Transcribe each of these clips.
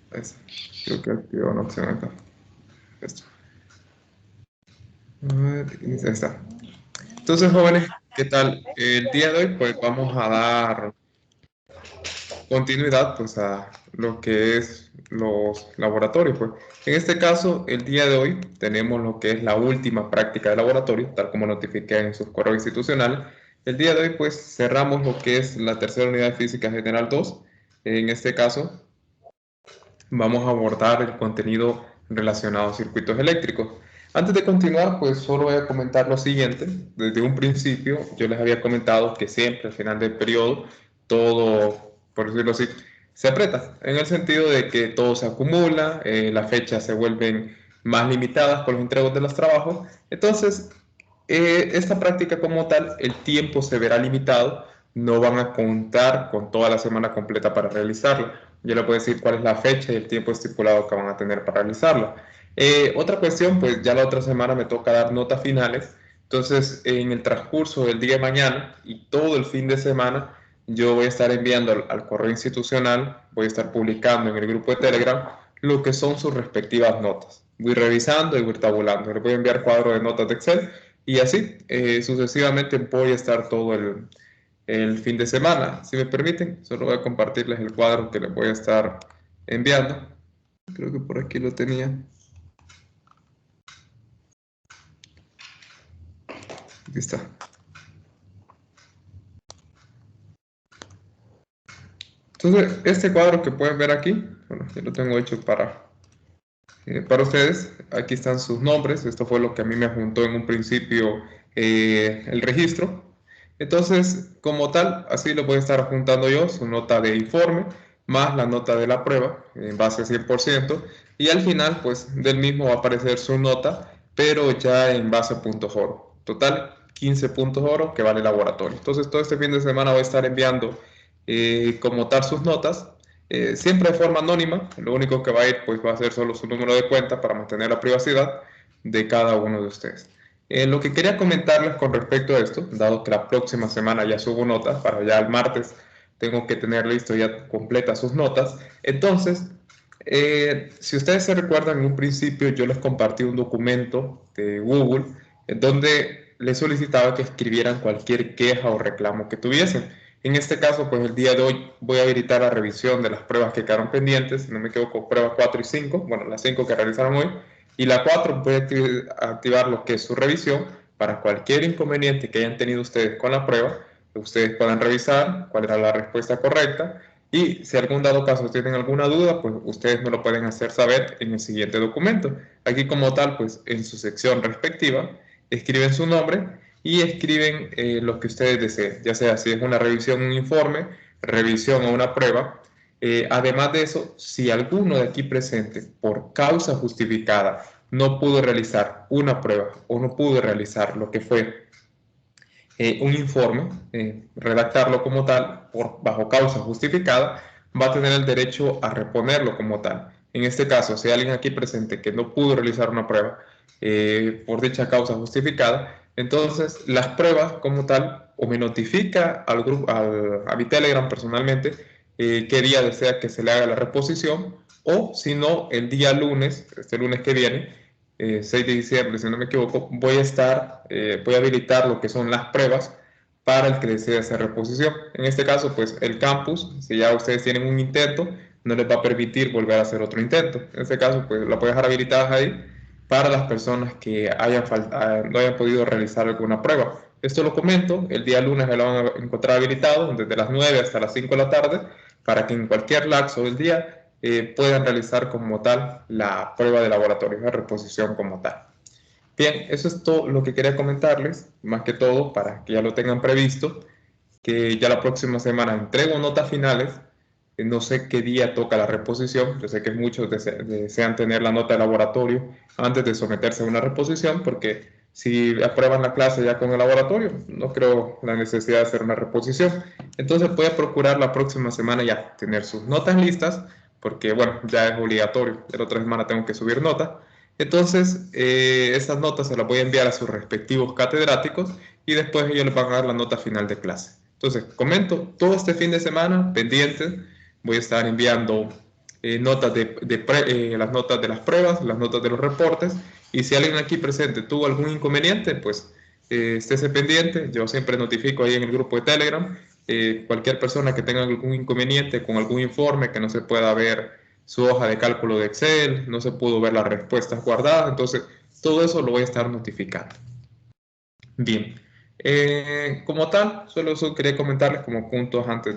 Creo que activo una opción acá. Esto. A ver, ahí está. Entonces, jóvenes, ¿qué tal? El día de hoy, pues vamos a dar continuidad pues, a lo que es los laboratorios. Pues. En este caso, el día de hoy tenemos lo que es la última práctica de laboratorio, tal como notifiqué en sus correos institucionales. El día de hoy, pues cerramos lo que es la tercera unidad de física general 2. En este caso, vamos a abordar el contenido relacionado a circuitos eléctricos. Antes de continuar, pues solo voy a comentar lo siguiente. Desde un principio yo les había comentado que siempre al final del periodo todo, por decirlo así, se aprieta, en el sentido de que todo se acumula, las fechas se vuelven más limitadas con los entregos de los trabajos. Entonces, esta práctica como tal, el tiempo se verá limitado, no van a contar con toda la semana completa para realizarla. Yo les puedo decir cuál es la fecha y el tiempo estipulado que van a tener para realizarla. Otra cuestión, pues ya la otra semana me toca dar notas finales, entonces en el transcurso del día de mañana y todo el fin de semana, yo voy a estar enviando al correo institucional, voy a estar publicando en el grupo de Telegram lo que son sus respectivas notas. Voy revisando y voy tabulando. Les voy a enviar cuadro de notas de Excel y así sucesivamente voy a estar todo el fin de semana. Si me permiten, solo voy a compartirles el cuadro que les voy a estar enviando. Creo que por aquí lo tenía. Aquí está. Entonces, este cuadro que pueden ver aquí, bueno, yo lo tengo hecho para ustedes. Aquí están sus nombres. Esto fue lo que a mí me adjuntó en un principio el registro. Entonces, como tal, así lo voy a estar juntando yo, su nota de informe, más la nota de la prueba, en base a 100%, y al final, pues, del mismo va a aparecer su nota, pero ya en base a puntos oro. Total, 15 puntos oro que vale el laboratorio. Entonces, todo este fin de semana voy a estar enviando como tal sus notas, siempre de forma anónima. Lo único que va a ir, pues, va a ser solo su número de cuenta para mantener la privacidad de cada uno de ustedes. Lo que quería comentarles con respecto a esto, dado que la próxima semana ya subo notas, para ya el martes tengo que tener listo ya completas sus notas. Entonces, si ustedes se recuerdan, en un principio yo les compartí un documento de Google en donde les solicitaba que escribieran cualquier queja o reclamo que tuviesen. En este caso, pues el día de hoy voy a habilitar la revisión de las pruebas que quedaron pendientes, si no me equivoco, pruebas 4 y 5, bueno, las 5 que realizaron hoy, y la 4 voy a activar lo que es su revisión para cualquier inconveniente que hayan tenido ustedes con la prueba, que ustedes puedan revisar cuál era la respuesta correcta y si algún dado caso tienen alguna duda, pues ustedes me lo pueden hacer saber en el siguiente documento. Aquí como tal, pues en su sección respectiva, escriben su nombre y escriben lo que ustedes deseen, ya sea si es una revisión, un informe, revisión o una prueba. Además de eso, si alguno de aquí presente, por causa justificada, no pudo realizar una prueba o no pudo realizar lo que fue un informe, redactarlo como tal, bajo causa justificada, va a tener el derecho a reponerlo como tal. En este caso, si hay alguien aquí presente que no pudo realizar una prueba por dicha causa justificada, entonces las pruebas como tal o me notifica al grupo, a mi Telegram personalmente qué día desea que se le haga la reposición o si no, el día lunes, este lunes que viene, 6 de diciembre, si no me equivoco, voy a habilitar lo que son las pruebas para el que desee hacer reposición. En este caso, pues el campus, si ya ustedes tienen un intento, no les va a permitir volver a hacer otro intento. En este caso, pues la puedes dejar habilitadas ahí para las personas que no hayan podido realizar alguna prueba. Esto lo comento, el día lunes me lo van a encontrar habilitado desde las 9 hasta las 5 de la tarde para que en cualquier lapso del día puedan realizar como tal la prueba de laboratorio, la reposición como tal. Bien, eso es todo lo que quería comentarles, más que todo para que ya lo tengan previsto, que ya la próxima semana entrego notas finales, no sé qué día toca la reposición, yo sé que muchos desean tener la nota de laboratorio antes de someterse a una reposición, porque si aprueban la clase ya con el laboratorio, no creo la necesidad de hacer una reposición. Entonces voy a procurar la próxima semana ya tener sus notas listas, porque bueno, ya es obligatorio, la otra semana tengo que subir notas. Entonces, esas notas se las voy a enviar a sus respectivos catedráticos y después ellos les van a dar la nota final de clase. Entonces, comento, todo este fin de semana, pendientes, voy a estar enviando las notas de las pruebas, las notas de los reportes, y si alguien aquí presente tuvo algún inconveniente, pues estése pendiente. Yo siempre notifico ahí en el grupo de Telegram cualquier persona que tenga algún inconveniente con algún informe, que no se pueda ver su hoja de cálculo de Excel, no se pudo ver las respuestas guardadas, entonces todo eso lo voy a estar notificando. Bien, como tal, solo eso quería comentarles como puntos antes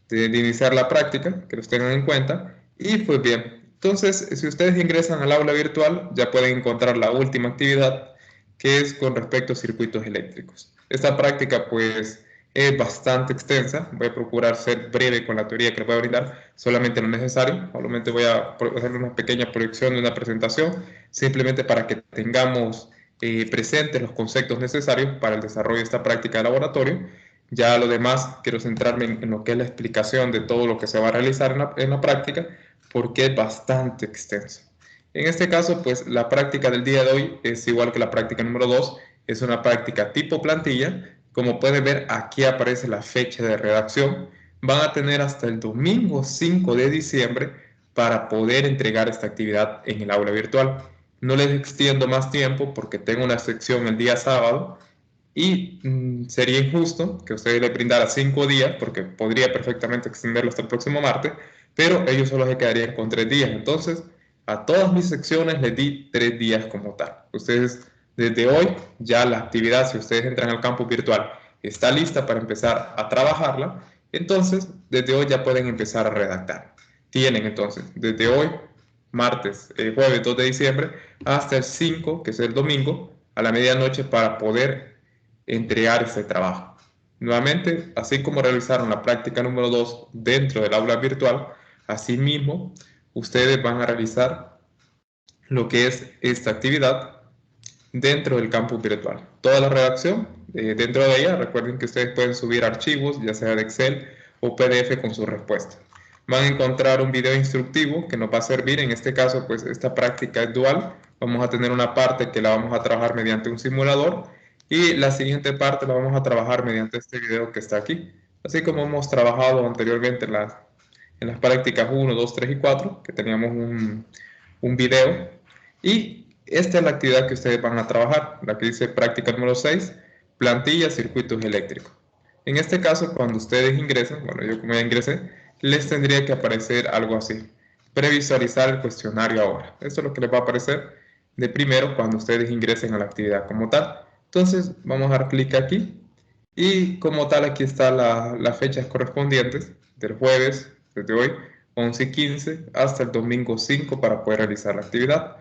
de iniciar la práctica, que los tengan en cuenta. Y pues bien, entonces si ustedes ingresan al aula virtual, ya pueden encontrar la última actividad, que es con respecto a circuitos eléctricos. Esta práctica pues es bastante extensa. Voy a procurar ser breve con la teoría que les voy a brindar, solamente lo necesario. Solamente voy a hacer una pequeña proyección de una presentación, simplemente para que tengamos presentes los conceptos necesarios para el desarrollo de esta práctica de laboratorio. Ya lo demás, quiero centrarme en lo que es la explicación de todo lo que se va a realizar en la práctica, porque es bastante extenso. En este caso, pues la práctica del día de hoy es igual que la práctica número 2, es una práctica tipo plantilla. Como pueden ver, aquí aparece la fecha de redacción. Van a tener hasta el domingo 5 de diciembre para poder entregar esta actividad en el aula virtual. No les extiendo más tiempo porque tengo una sección el día sábado y sería injusto que ustedes le brindara 5 días, porque podría perfectamente extenderlo hasta el próximo martes, pero ellos solo se quedarían con 3 días. Entonces, a todas mis secciones les di 3 días como tal. Ustedes, desde hoy, ya la actividad, si ustedes entran al campus virtual, está lista para empezar a trabajarla. Entonces, desde hoy ya pueden empezar a redactar. Tienen entonces, desde hoy, martes, jueves 2 de diciembre, hasta el 5, que es el domingo, a la medianoche, para poder entregar ese trabajo. Nuevamente, así como realizaron la práctica número 2 dentro del aula virtual, asimismo, ustedes van a realizar lo que es esta actividad dentro del campus virtual. Toda la redacción, dentro de ella, recuerden que ustedes pueden subir archivos, ya sea de Excel o PDF con sus respuestas. Van a encontrar un video instructivo que nos va a servir. En este caso, pues esta práctica es dual. Vamos a tener una parte que la vamos a trabajar mediante un simulador y la siguiente parte la vamos a trabajar mediante este video que está aquí. Así como hemos trabajado anteriormente en las prácticas 1, 2, 3 y 4, que teníamos un video. Y esta es la actividad que ustedes van a trabajar, la que dice práctica número 6, plantilla, circuitos eléctricos. En este caso, cuando ustedes ingresen, bueno, yo como ya ingresé, les tendría que aparecer algo así. Previsualizar el cuestionario ahora. Esto es lo que les va a aparecer de primero cuando ustedes ingresen a la actividad como tal. Entonces, vamos a dar clic aquí y como tal aquí están las fechas correspondientes del jueves, desde hoy, 11 y 15, hasta el domingo 5 para poder realizar la actividad.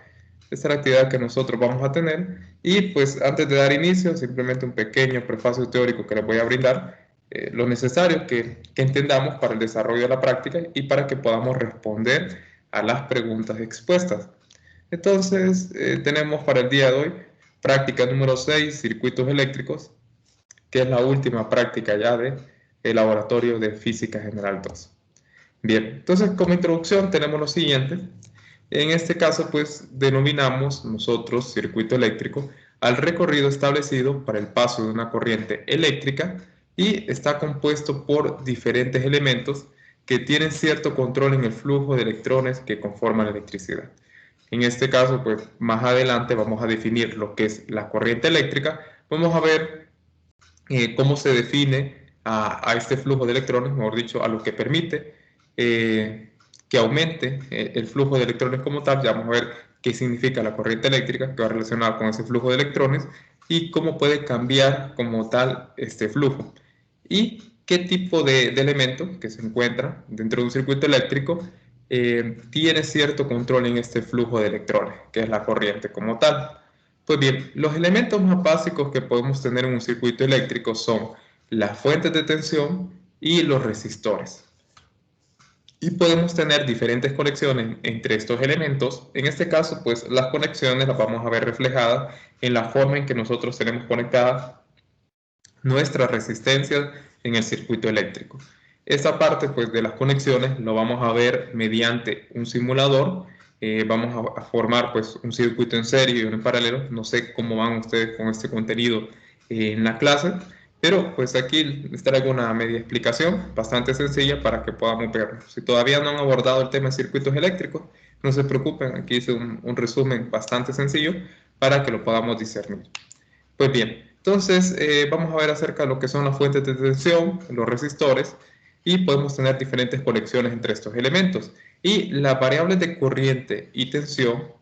Esta es la actividad que nosotros vamos a tener y pues antes de dar inicio, simplemente un pequeño prefacio teórico que les voy a brindar, lo necesario que entendamos para el desarrollo de la práctica y para que podamos responder a las preguntas expuestas. Entonces, tenemos para el día de hoy práctica número 6, circuitos eléctricos, que es la última práctica ya de el laboratorio de Física General 2. Bien, entonces como introducción tenemos lo siguiente. En este caso, pues denominamos nosotros circuito eléctrico al recorrido establecido para el paso de una corriente eléctrica y está compuesto por diferentes elementos que tienen cierto control en el flujo de electrones que conforman la electricidad. En este caso, pues más adelante vamos a definir lo que es la corriente eléctrica. Vamos a ver cómo se define a este flujo de electrones, mejor dicho, a lo que permite que aumente el flujo de electrones como tal. Ya vamos a ver qué significa la corriente eléctrica, que va relacionada con ese flujo de electrones, y cómo puede cambiar como tal este flujo. Y qué tipo de elemento que se encuentra dentro de un circuito eléctrico tiene cierto control en este flujo de electrones, que es la corriente como tal. Pues bien, los elementos más básicos que podemos tener en un circuito eléctrico son las fuentes de tensión y los resistores. Y podemos tener diferentes conexiones entre estos elementos. En este caso, pues las conexiones las vamos a ver reflejadas en la forma en que nosotros tenemos conectadas nuestras resistencias en el circuito eléctrico. Esta parte pues de las conexiones lo vamos a ver mediante un simulador. Vamos a formar pues un circuito en serie y uno en paralelo. No sé cómo van ustedes con este contenido en la clase, Pero pues aquí les traigo una media explicación bastante sencilla para que podamos verlo. Si todavía no han abordado el tema de circuitos eléctricos, no se preocupen, aquí hice un resumen bastante sencillo para que lo podamos discernir. Pues bien, entonces vamos a ver acerca de lo que son las fuentes de tensión, los resistores, y podemos tener diferentes conexiones entre estos elementos. Y las variables de corriente y tensión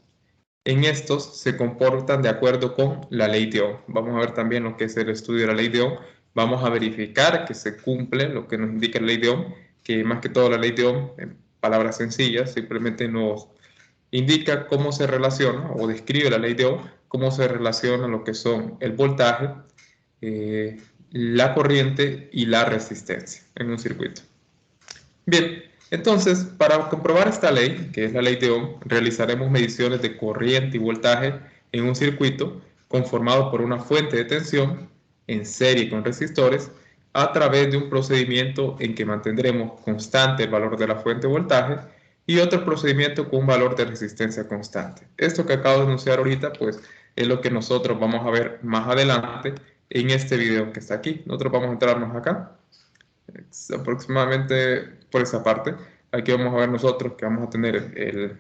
en estos se comportan de acuerdo con la ley de Ohm. Vamos a ver también lo que es el estudio de la ley de Ohm. Vamos a verificar que se cumple lo que nos indica la ley de Ohm, que más que todo la ley de Ohm, en palabras sencillas, simplemente nos indica cómo se relaciona o describe la ley de Ohm, cómo se relaciona lo que son el voltaje, la corriente y la resistencia en un circuito. Bien, entonces, para comprobar esta ley, que es la ley de Ohm, realizaremos mediciones de corriente y voltaje en un circuito conformado por una fuente de tensión en serie con resistores a través de un procedimiento en que mantendremos constante el valor de la fuente de voltaje y otro procedimiento con un valor de resistencia constante. Esto que acabo de anunciar ahorita, pues, es lo que nosotros vamos a ver más adelante en este video que está aquí. Nosotros vamos a entrarnos acá aproximadamente por esa parte. Aquí vamos a ver nosotros que vamos a tener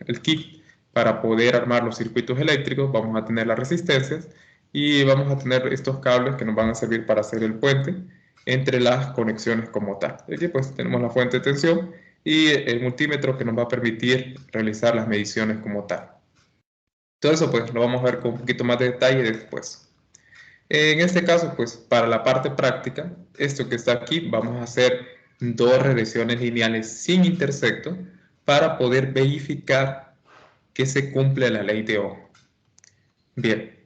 el kit para poder armar los circuitos eléctricos, vamos a tener las resistencias y vamos a tener estos cables que nos van a servir para hacer el puente entre las conexiones como tal. Aquí pues tenemos la fuente de tensión y el multímetro que nos va a permitir realizar las mediciones como tal. Todo eso pues lo vamos a ver con un poquito más de detalle después. En este caso, pues para la parte práctica, esto que está aquí, vamos a hacer dos regresiones lineales sin intersecto para poder verificar que se cumple la ley de Ohm. Bien,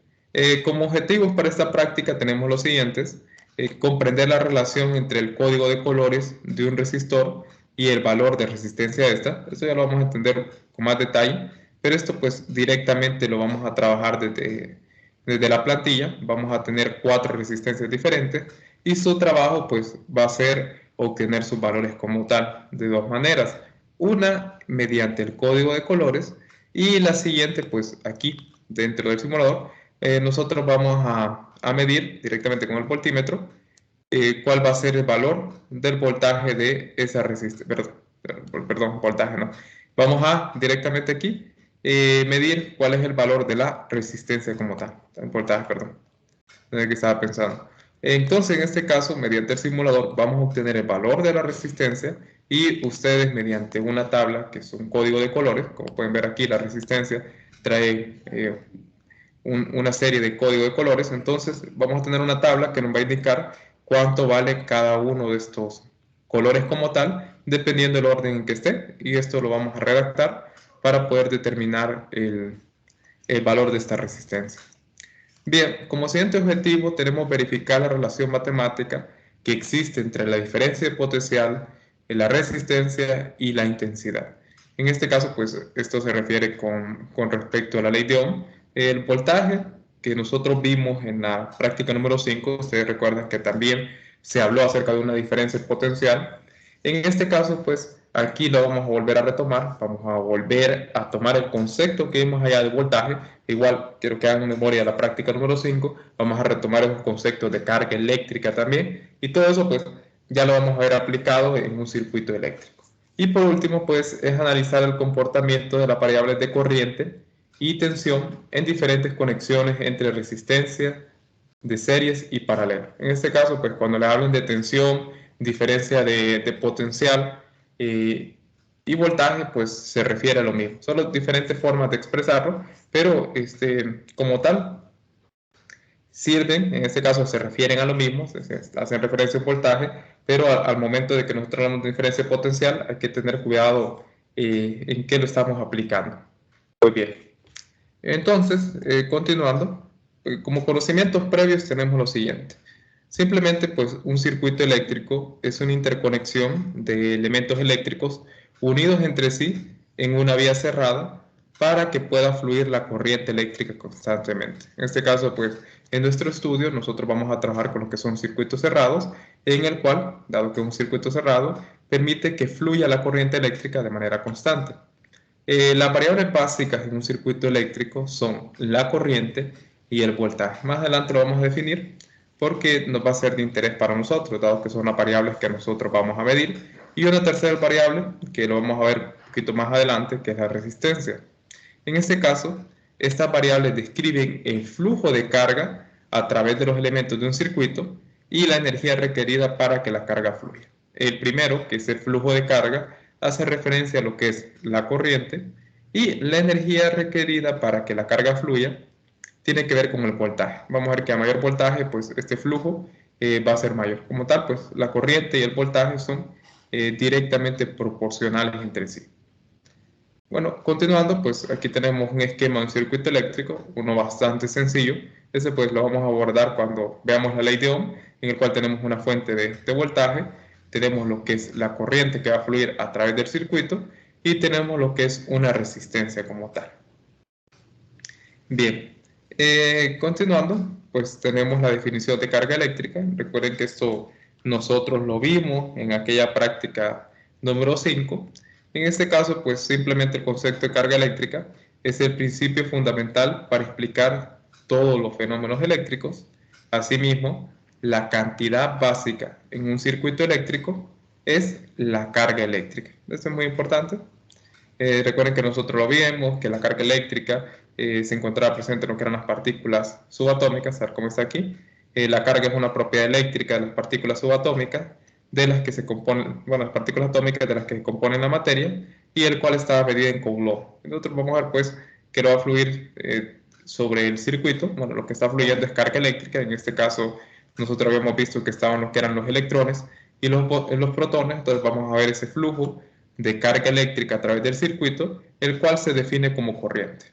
como objetivos para esta práctica tenemos los siguientes: comprender la relación entre el código de colores de un resistor y el valor de resistencia de esta. Eso ya lo vamos a entender con más detalle, pero esto pues directamente lo vamos a trabajar desde la plantilla. Vamos a tener 4 resistencias diferentes y su trabajo pues va a ser obtener sus valores como tal de dos maneras. Una mediante el código de colores y la siguiente pues aquí dentro del simulador, nosotros vamos a medir directamente con el voltímetro cuál va a ser el valor del voltaje de esa resistencia. Perdón, voltaje no. Vamos a directamente aquí medir cuál es el valor de la resistencia como tal. El voltaje, perdón, en el que estaba pensando. Entonces, en este caso, mediante el simulador, vamos a obtener el valor de la resistencia y ustedes, mediante una tabla, que es un código de colores, como pueden ver aquí, la resistencia trae una serie de código de colores. Entonces, vamos a tener una tabla que nos va a indicar cuánto vale cada uno de estos colores como tal, dependiendo del orden en que esté. Y esto lo vamos a redactar para poder determinar el valor de esta resistencia. Bien, como siguiente objetivo tenemos verificar la relación matemática que existe entre la diferencia de potencial, la resistencia y la intensidad. En este caso, pues esto se refiere con respecto a la ley de Ohm. El voltaje que nosotros vimos en la práctica número 5, ustedes recuerdan que también se habló acerca de una diferencia de potencial. En este caso, pues aquí lo vamos a volver a retomar, vamos a volver a tomar el concepto que vimos allá de voltaje. Igual quiero que hagan memoria la práctica número 5, vamos a retomar esos conceptos de carga eléctrica también, y todo eso pues ya lo vamos a ver aplicado en un circuito eléctrico. Y por último pues es analizar el comportamiento de las variables de corriente y tensión en diferentes conexiones entre resistencia de series y paralelo. En este caso pues cuando le hablen de tensión, diferencia de potencial y voltaje, pues se refiere a lo mismo. Son diferentes formas de expresarlo, pero como tal, sirven, en este caso se refieren a lo mismo, se hacen referencia a voltaje, pero al momento de que nosotros hablamos de diferencia de potencial, hay que tener cuidado en qué lo estamos aplicando. Muy bien. Entonces, continuando, como conocimientos previos tenemos lo siguiente. Simplemente, pues, un circuito eléctrico es una interconexión de elementos eléctricos unidos entre sí en una vía cerrada para que pueda fluir la corriente eléctrica constantemente. En este caso, pues, en nuestro estudio nosotros vamos a trabajar con lo que son circuitos cerrados, en el cual, dado que es un circuito cerrado, permite que fluya la corriente eléctrica de manera constante. Las variables básicas en un circuito eléctrico son la corriente y el voltaje. Más adelante lo vamos a definir, porque nos va a ser de interés para nosotros, dado que son las variables que nosotros vamos a medir. Y una tercera variable, que lo vamos a ver un poquito más adelante, que es la resistencia. En este caso, estas variables describen el flujo de carga a través de los elementos de un circuito y la energía requerida para que la carga fluya. El primero, que es el flujo de carga, hace referencia a lo que es la corriente, y la energía requerida para que la carga fluya tiene que ver con el voltaje. Vamos a ver que a mayor voltaje, pues este flujo va a ser mayor. Como tal, pues la corriente y el voltaje son directamente proporcionales entre sí. Bueno, continuando, pues aquí tenemos un esquema de un circuito eléctrico, uno bastante sencillo. Ese pues lo vamos a abordar cuando veamos la ley de Ohm, en el cual tenemos una fuente de voltaje, tenemos lo que es la corriente que va a fluir a través del circuito y tenemos lo que es una resistencia como tal. Bien, continuando, pues tenemos la definición de carga eléctrica. Recuerden que esto nosotros lo vimos en aquella práctica número 5. En este caso, pues simplemente el concepto de carga eléctrica es el principio fundamental para explicar todos los fenómenos eléctricos. Asimismo, la cantidad básica en un circuito eléctrico es la carga eléctrica. Esto es muy importante. Recuerden que nosotros lo vimos, que la carga eléctrica se encontraba presente en lo que eran las partículas subatómicas, tal como está aquí. La carga es una propiedad eléctrica de las partículas subatómicas, de las que se componen, bueno, las partículas atómicas de las que componen la materia, y el cual está medida en Coulomb. Nosotros vamos a ver, pues, que lo va a fluir sobre el circuito. Bueno, lo que está fluyendo es carga eléctrica. En este caso, nosotros habíamos visto que estaban lo que eran los electrones y los protones. Entonces vamos a ver ese flujo de carga eléctrica a través del circuito, el cual se define como corriente.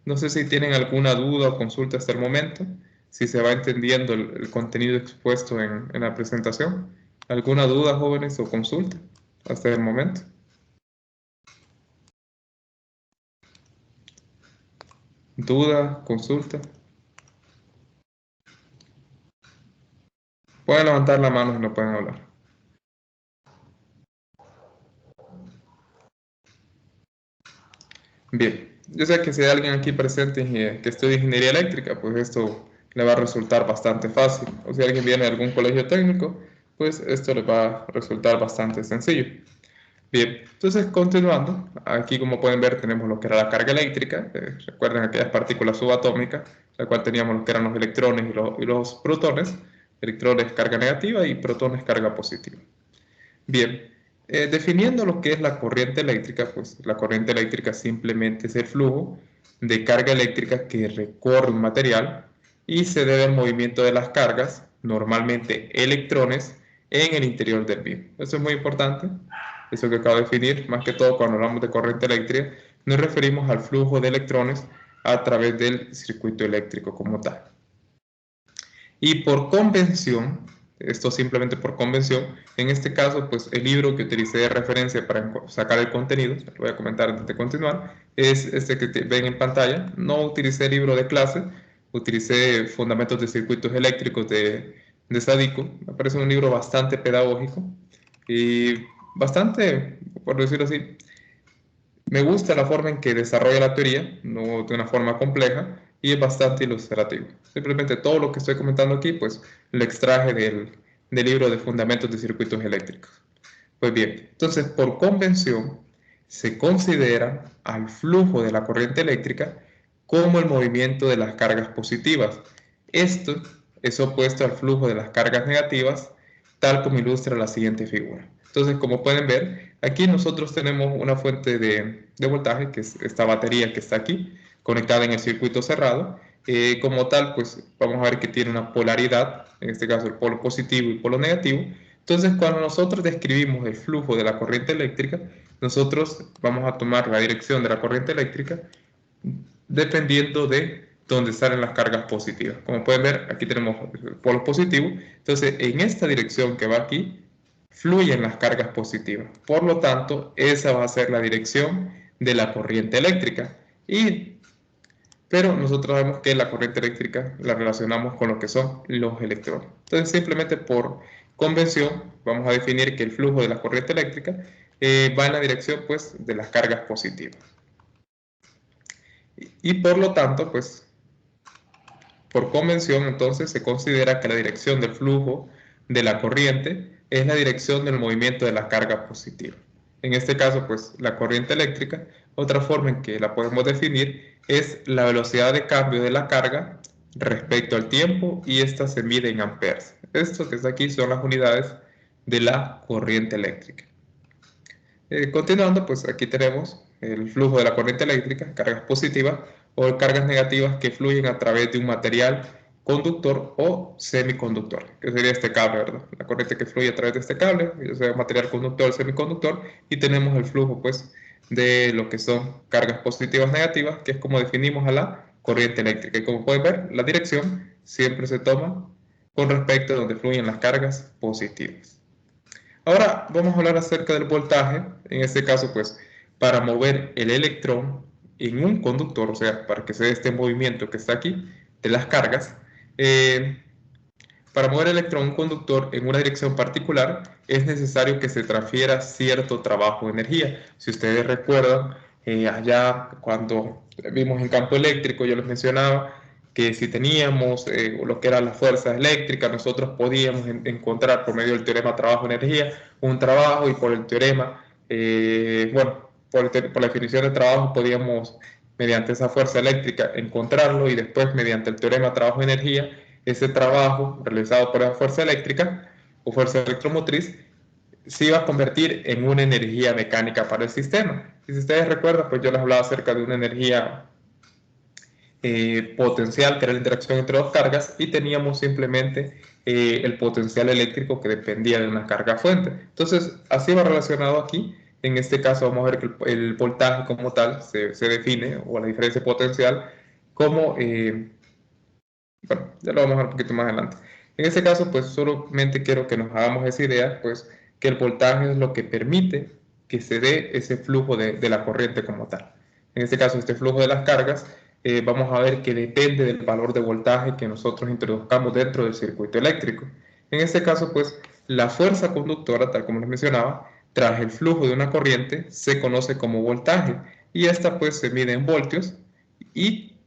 No sé si tienen alguna duda o consulta hasta el momento, si se va entendiendo el contenido expuesto en la presentación. ¿Alguna duda, jóvenes, o consulta hasta el momento? ¿Duda, consulta? Pueden levantar la mano si no pueden hablar. Bien, yo sé que si hay alguien aquí presente que estudia ingeniería eléctrica, pues esto le va a resultar bastante fácil. O si alguien viene de algún colegio técnico, pues esto le va a resultar bastante sencillo. Bien, entonces continuando, aquí como pueden ver tenemos lo que era la carga eléctrica. Recuerden aquellas partículas subatómicas, la cual teníamos lo que eran los electrones y los protones. Electrones carga negativa y protones carga positiva. Bien, definiendo lo que es la corriente eléctrica, pues la corriente eléctrica simplemente es el flujo de carga eléctrica que recorre un material y se debe al movimiento de las cargas, normalmente electrones, en el interior del mismo. Eso es muy importante, eso que acabo de definir. Más que todo cuando hablamos de corriente eléctrica, nos referimos al flujo de electrones a través del circuito eléctrico como tal. Y por convención, esto simplemente por convención, en este caso, pues el libro que utilicé de referencia para sacar el contenido, lo voy a comentar antes de continuar, es este que ven en pantalla. No utilicé el libro de clase, utilicé Fundamentos de Circuitos Eléctricos de Sadiku. Me parece un libro bastante pedagógico y bastante, por decirlo así, me gusta la forma en que desarrolla la teoría, no de una forma compleja, y es bastante ilustrativo. Simplemente todo lo que estoy comentando aquí, pues lo extraje del libro de Fundamentos de Circuitos Eléctricos. Pues bien, entonces por convención se considera al flujo de la corriente eléctrica como el movimiento de las cargas positivas. Esto es opuesto al flujo de las cargas negativas, tal como ilustra la siguiente figura. Entonces, como pueden ver, aquí nosotros tenemos una fuente de voltaje, que es esta batería que está aquí, conectada en el circuito cerrado. Como tal, pues vamos a ver que tiene una polaridad, en este caso el polo positivo y el polo negativo. Entonces, cuando nosotros describimos el flujo de la corriente eléctrica, nosotros vamos a tomar la dirección de la corriente eléctrica dependiendo de dónde salen las cargas positivas. Como pueden ver, aquí tenemos el polo positivo. Entonces, en esta dirección que va aquí, fluyen las cargas positivas. Por lo tanto, esa va a ser la dirección de la corriente eléctrica. Pero nosotros sabemos que la corriente eléctrica la relacionamos con lo que son los electrones. Entonces, simplemente por convención, vamos a definir que el flujo de la corriente eléctrica va en la dirección, pues, de las cargas positivas. Y por lo tanto, pues, por convención, entonces, se considera que la dirección del flujo de la corriente es la dirección del movimiento de la carga positiva. En este caso, pues, la corriente eléctrica, otra forma en que la podemos definir es la velocidad de cambio de la carga respecto al tiempo, y esta se mide en amperes. Esto que está aquí son las unidades de la corriente eléctrica. Continuando, pues aquí tenemos el flujo de la corriente eléctrica, cargas positivas o cargas negativas que fluyen a través de un material conductor o semiconductor, que sería este cable, ¿verdad? La corriente que fluye a través de este cable, ya sea material conductor o semiconductor, y tenemos el flujo, pues, de lo que son cargas positivas negativas, que es como definimos a la corriente eléctrica. Y como pueden ver, la dirección siempre se toma con respecto a donde fluyen las cargas positivas. Ahora vamos a hablar acerca del voltaje. En este caso, pues, para mover el electrón en un conductor, o sea, para que se dé este movimiento que está aquí de las cargas, para mover el electrón en un conductor en una dirección particular, es necesario que se transfiera cierto trabajo de energía. Si ustedes recuerdan, allá cuando vimos en campo eléctrico, yo les mencionaba que si teníamos lo que eran las fuerzas eléctricas, nosotros podíamos encontrar por medio del teorema trabajo-energía un trabajo, y por el teorema, bueno, por la definición de trabajo podíamos, mediante esa fuerza eléctrica, encontrarlo, y después mediante el teorema trabajo-energía, ese trabajo realizado por la fuerza eléctrica o fuerza electromotriz se iba a convertir en una energía mecánica para el sistema. Y si ustedes recuerdan, pues yo les hablaba acerca de una energía potencial, que era la interacción entre dos cargas, y teníamos simplemente el potencial eléctrico que dependía de una carga fuente. Entonces, así va relacionado aquí. En este caso vamos a ver que el voltaje como tal se define, o la diferencia potencial, como bueno, ya lo vamos a ver un poquito más adelante. En este caso, pues solamente quiero que nos hagamos esa idea, pues que el voltaje es lo que permite que se dé ese flujo de la corriente como tal. En este caso, este flujo de las cargas, vamos a ver que depende del valor de voltaje que nosotros introduzcamos dentro del circuito eléctrico. En este caso, pues la fuerza conductora, tal como les mencionaba, tras el flujo de una corriente, se conoce como voltaje, y esta pues se mide en voltios, y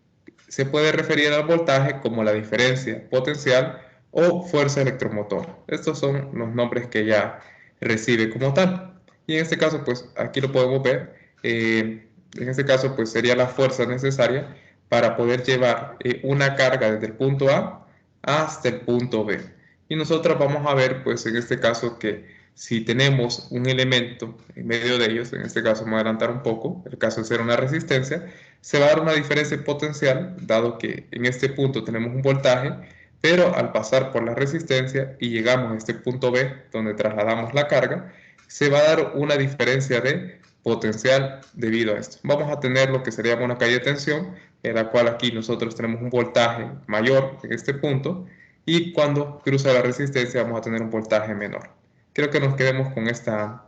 se puede referir al voltaje como la diferencia potencial o fuerza electromotora. Estos son los nombres que ya recibe como tal. Y en este caso, pues aquí lo podemos ver. En este caso, pues sería la fuerza necesaria para poder llevar una carga desde el punto A hasta el punto B. Y nosotros vamos a ver, pues en este caso, que si tenemos un elemento en medio de ellos, en este caso vamos a adelantar un poco, el caso de ser una resistencia, se va a dar una diferencia potencial, dado que en este punto tenemos un voltaje, pero al pasar por la resistencia y llegamos a este punto B, donde trasladamos la carga, se va a dar una diferencia de potencial debido a esto. Vamos a tener lo que sería una calle de tensión, en la cual aquí nosotros tenemos un voltaje mayor en este punto, y cuando cruza la resistencia vamos a tener un voltaje menor. Creo que nos quedemos con esta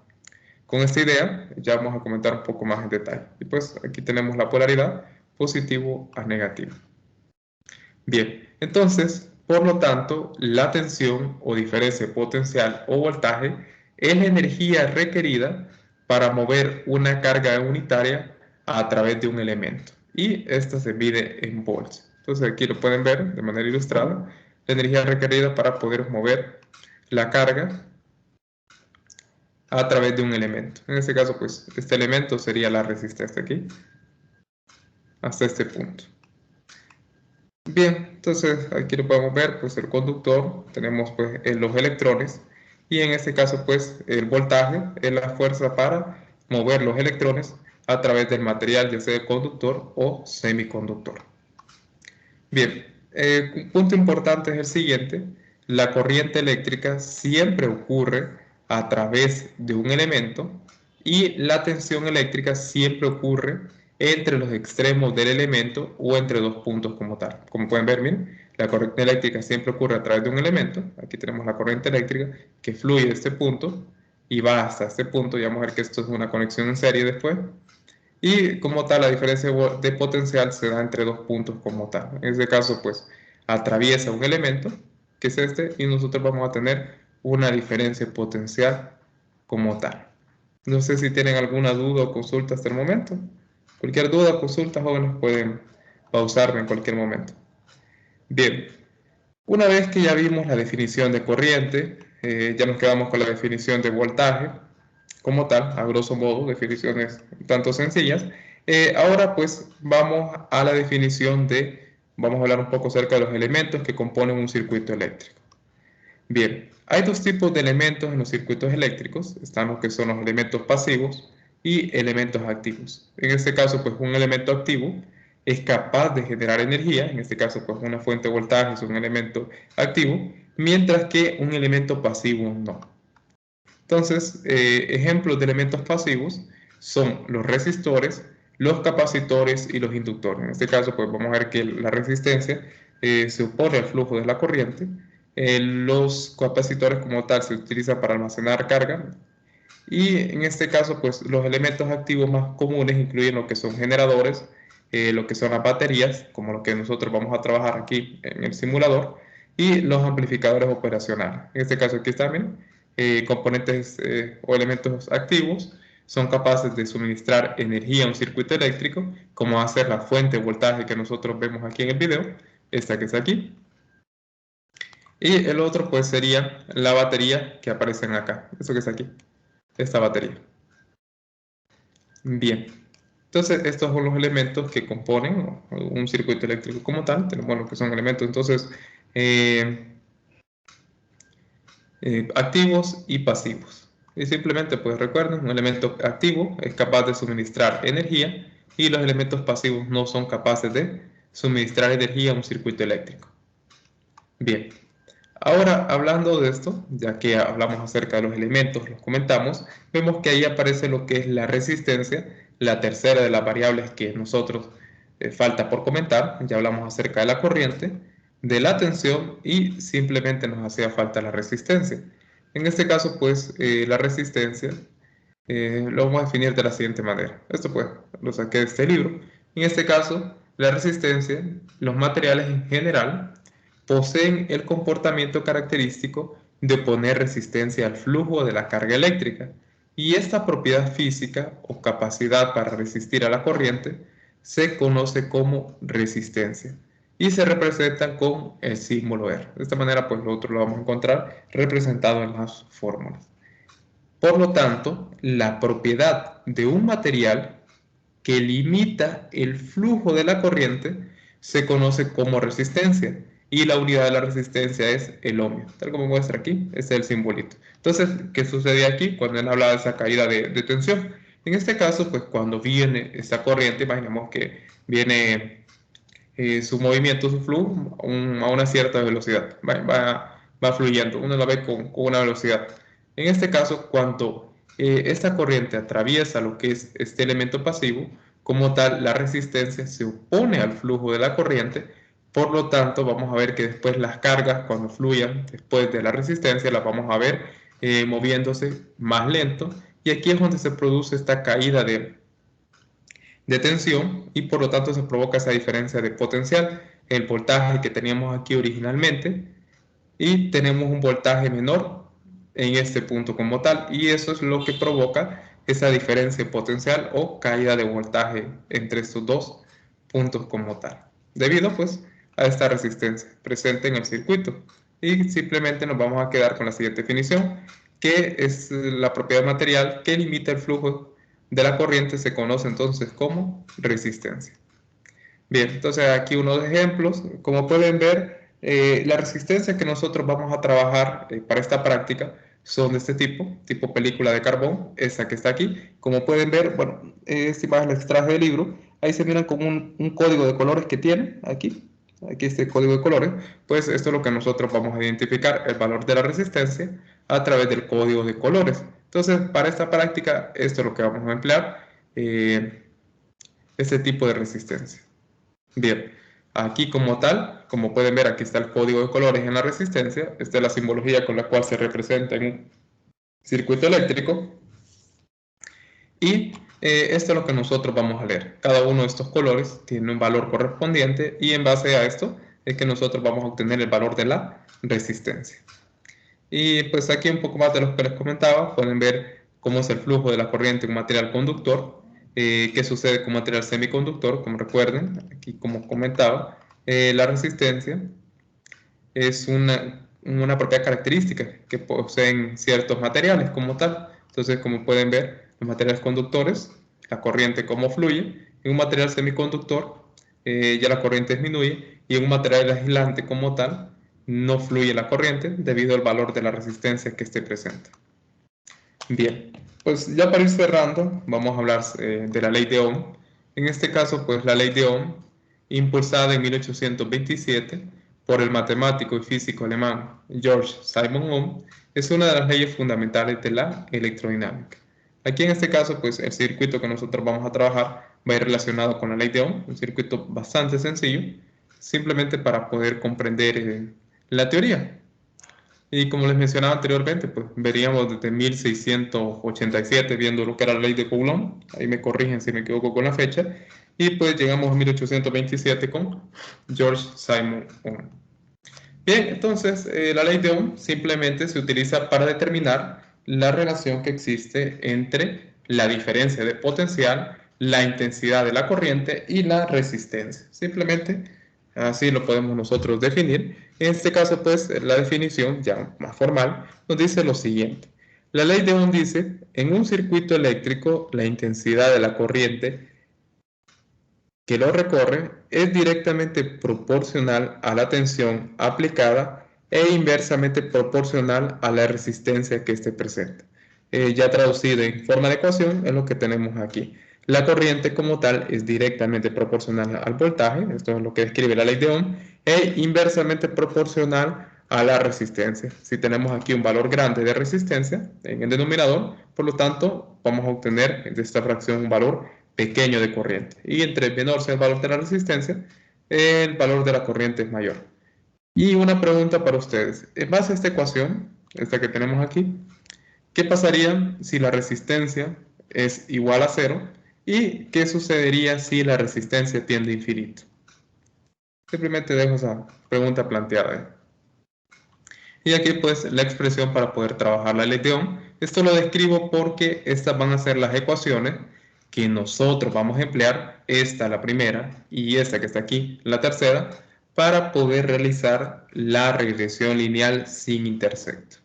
idea. Ya vamos a comentar un poco más en detalle. Y pues aquí tenemos la polaridad positivo a negativo. Bien, entonces, por lo tanto, la tensión o diferencia potencial o voltaje es la energía requerida para mover una carga unitaria a través de un elemento. Y esta se mide en volts. Entonces aquí lo pueden ver de manera ilustrada. La energía requerida para poder mover la carga a través de un elemento. En este caso, pues, este elemento sería la resistencia aquí, hasta este punto. Bien, entonces aquí lo podemos ver, pues el conductor, tenemos pues los electrones, y en este caso, pues el voltaje es la fuerza para mover los electrones a través del material, ya sea conductor o semiconductor. Bien, un punto importante es el siguiente: la corriente eléctrica siempre ocurre a través de un elemento, y la tensión eléctrica siempre ocurre entre los extremos del elemento o entre dos puntos como tal. Como pueden ver, miren, la corriente eléctrica siempre ocurre a través de un elemento. Aquí tenemos la corriente eléctrica que fluye de este punto y va hasta este punto, y vamos a ver que esto es una conexión en serie después. Y como tal, la diferencia de potencial se da entre dos puntos como tal. En este caso, pues, atraviesa un elemento, que es este, y nosotros vamos a tener una diferencia potencial como tal. No sé si tienen alguna duda o consulta hasta el momento. Cualquier duda o consulta, jóvenes, pueden pausarme en cualquier momento. Bien, una vez que ya vimos la definición de corriente, ya nos quedamos con la definición de voltaje como tal, a grosso modo, definiciones un tanto sencillas. Ahora pues vamos a la definición vamos a hablar un poco acerca de los elementos que componen un circuito eléctrico. Bien, hay dos tipos de elementos en los circuitos eléctricos, están los que son los elementos pasivos y elementos activos. En este caso, pues un elemento activo es capaz de generar energía, en este caso, pues una fuente de voltaje es un elemento activo, mientras que un elemento pasivo no. Entonces, ejemplos de elementos pasivos son los resistores, los capacitores y los inductores. En este caso, pues vamos a ver que la resistencia se opone al flujo de la corriente. Los capacitores como tal se utilizan para almacenar carga. Y en este caso, pues los elementos activos más comunes incluyen lo que son generadores, lo que son las baterías, como lo que nosotros vamos a trabajar aquí en el simulador, y los amplificadores operacionales. En este caso aquí también, componentes o elementos activos son capaces de suministrar energía a un circuito eléctrico, como va a ser la fuente de voltaje que nosotros vemos aquí en el video, esta que está aquí. Y el otro pues sería la batería que aparecen acá, eso que está aquí, esta batería. Bien, entonces estos son los elementos que componen un circuito eléctrico como tal. Tenemos lo que son elementos entonces activos y pasivos. Y simplemente pues recuerden, un elemento activo es capaz de suministrar energía y los elementos pasivos no son capaces de suministrar energía a un circuito eléctrico. Bien, ahora hablando de esto, ya que hablamos acerca de los elementos, los comentamos, vemos que ahí aparece lo que es la resistencia, la tercera de las variables que nosotros falta por comentar. Ya hablamos acerca de la corriente, de la tensión y simplemente nos hacía falta la resistencia. En este caso, pues la resistencia lo vamos a definir de la siguiente manera. Esto pues lo saqué de este libro. En este caso, la resistencia, los materiales en general, poseen el comportamiento característico de oponer resistencia al flujo de la carga eléctrica, y esta propiedad física o capacidad para resistir a la corriente se conoce como resistencia y se representa con el símbolo R. De esta manera, pues lo otro lo vamos a encontrar representado en las fórmulas. Por lo tanto, la propiedad de un material que limita el flujo de la corriente se conoce como resistencia, y la unidad de la resistencia es el ohmio, tal como muestra aquí, este es el simbolito. Entonces, ¿qué sucede aquí cuando él habla de esa caída de tensión? En este caso, pues cuando viene esta corriente, imaginemos que viene su movimiento, su flujo, a una cierta velocidad, va fluyendo, uno lo ve con una velocidad. En este caso, cuando esta corriente atraviesa lo que es este elemento pasivo, como tal, la resistencia se opone al flujo de la corriente. Por lo tanto, vamos a ver que después las cargas, cuando fluyan después de la resistencia, las vamos a ver moviéndose más lento, y aquí es donde se produce esta caída de tensión, y por lo tanto se provoca esa diferencia de potencial, el voltaje que teníamos aquí originalmente, y tenemos un voltaje menor en este punto como tal, y eso es lo que provoca esa diferencia de potencial o caída de voltaje entre estos dos puntos como tal, debido pues a esta resistencia presente en el circuito. Y simplemente nos vamos a quedar con la siguiente definición, que es la propiedad material que limita el flujo de la corriente, se conoce entonces como resistencia. Bien, entonces aquí unos ejemplos. Como pueden ver, la resistencia que nosotros vamos a trabajar para esta práctica son de este tipo película de carbón, esta que está aquí. Como pueden ver, bueno, esta imagen la extraje del libro. Ahí se miran como un código de colores que tiene aquí. Aquí este código de colores. Pues esto es lo que nosotros vamos a identificar, el valor de la resistencia a través del código de colores. Entonces, para esta práctica, esto es lo que vamos a emplear, este tipo de resistencia. Bien, aquí como tal, como pueden ver, aquí está el código de colores en la resistencia. Esta es la simbología con la cual se representa en un circuito eléctrico. Y esto es lo que nosotros vamos a leer. Cada uno de estos colores tiene un valor correspondiente, y en base a esto es que nosotros vamos a obtener el valor de la resistencia. Y pues aquí un poco más de lo que les comentaba, pueden ver cómo es el flujo de la corriente en un material conductor, qué sucede con material semiconductor, como recuerden, aquí como comentaba, La resistencia es una propiedad característica que poseen ciertos materiales como tal. Entonces, como pueden ver, los materiales conductores, la corriente cómo fluye. En un material semiconductor ya la corriente disminuye, y en un material aislante como tal no fluye la corriente debido al valor de la resistencia que esté presente. Bien, pues ya para ir cerrando, vamos a hablar de la ley de Ohm. En este caso, pues la ley de Ohm, impulsada en 1827 por el matemático y físico alemán George Simon Ohm, es una de las leyes fundamentales de la electrodinámica. Aquí en este caso, pues el circuito que nosotros vamos a trabajar va a ir relacionado con la ley de Ohm, un circuito bastante sencillo, simplemente para poder comprender la teoría. Y como les mencionaba anteriormente, pues veríamos desde 1687 viendo lo que era la ley de Coulomb, ahí me corrigen si me equivoco con la fecha, y pues llegamos a 1827 con George Simon Ohm. Bien, entonces la ley de Ohm simplemente se utiliza para determinar la relación que existe entre la diferencia de potencial, la intensidad de la corriente y la resistencia. Simplemente así lo podemos nosotros definir. En este caso, pues la definición ya más formal nos dice lo siguiente. La ley de Ohm dice, en un circuito eléctrico, la intensidad de la corriente que lo recorre es directamente proporcional a la tensión aplicada e inversamente proporcional a la resistencia que esté presente. Ya traducido en forma de ecuación es lo que tenemos aquí. La corriente como tal es directamente proporcional al voltaje, esto es lo que describe la ley de Ohm, e inversamente proporcional a la resistencia. Si tenemos aquí un valor grande de resistencia en el denominador, por lo tanto vamos a obtener de esta fracción un valor pequeño de corriente. Y entre menor sea el valor de la resistencia, el valor de la corriente es mayor. Y una pregunta para ustedes. En base a esta ecuación, esta que tenemos aquí, ¿qué pasaría si la resistencia es igual a cero? ¿Y qué sucedería si la resistencia tiende a infinito? Simplemente dejo esa pregunta planteada ahí. Y aquí pues la expresión para poder trabajar la ley de Ohm. Esto lo describo porque estas van a ser las ecuaciones que nosotros vamos a emplear, esta la primera y esta que está aquí la tercera, para poder realizar la regresión lineal sin intersecto.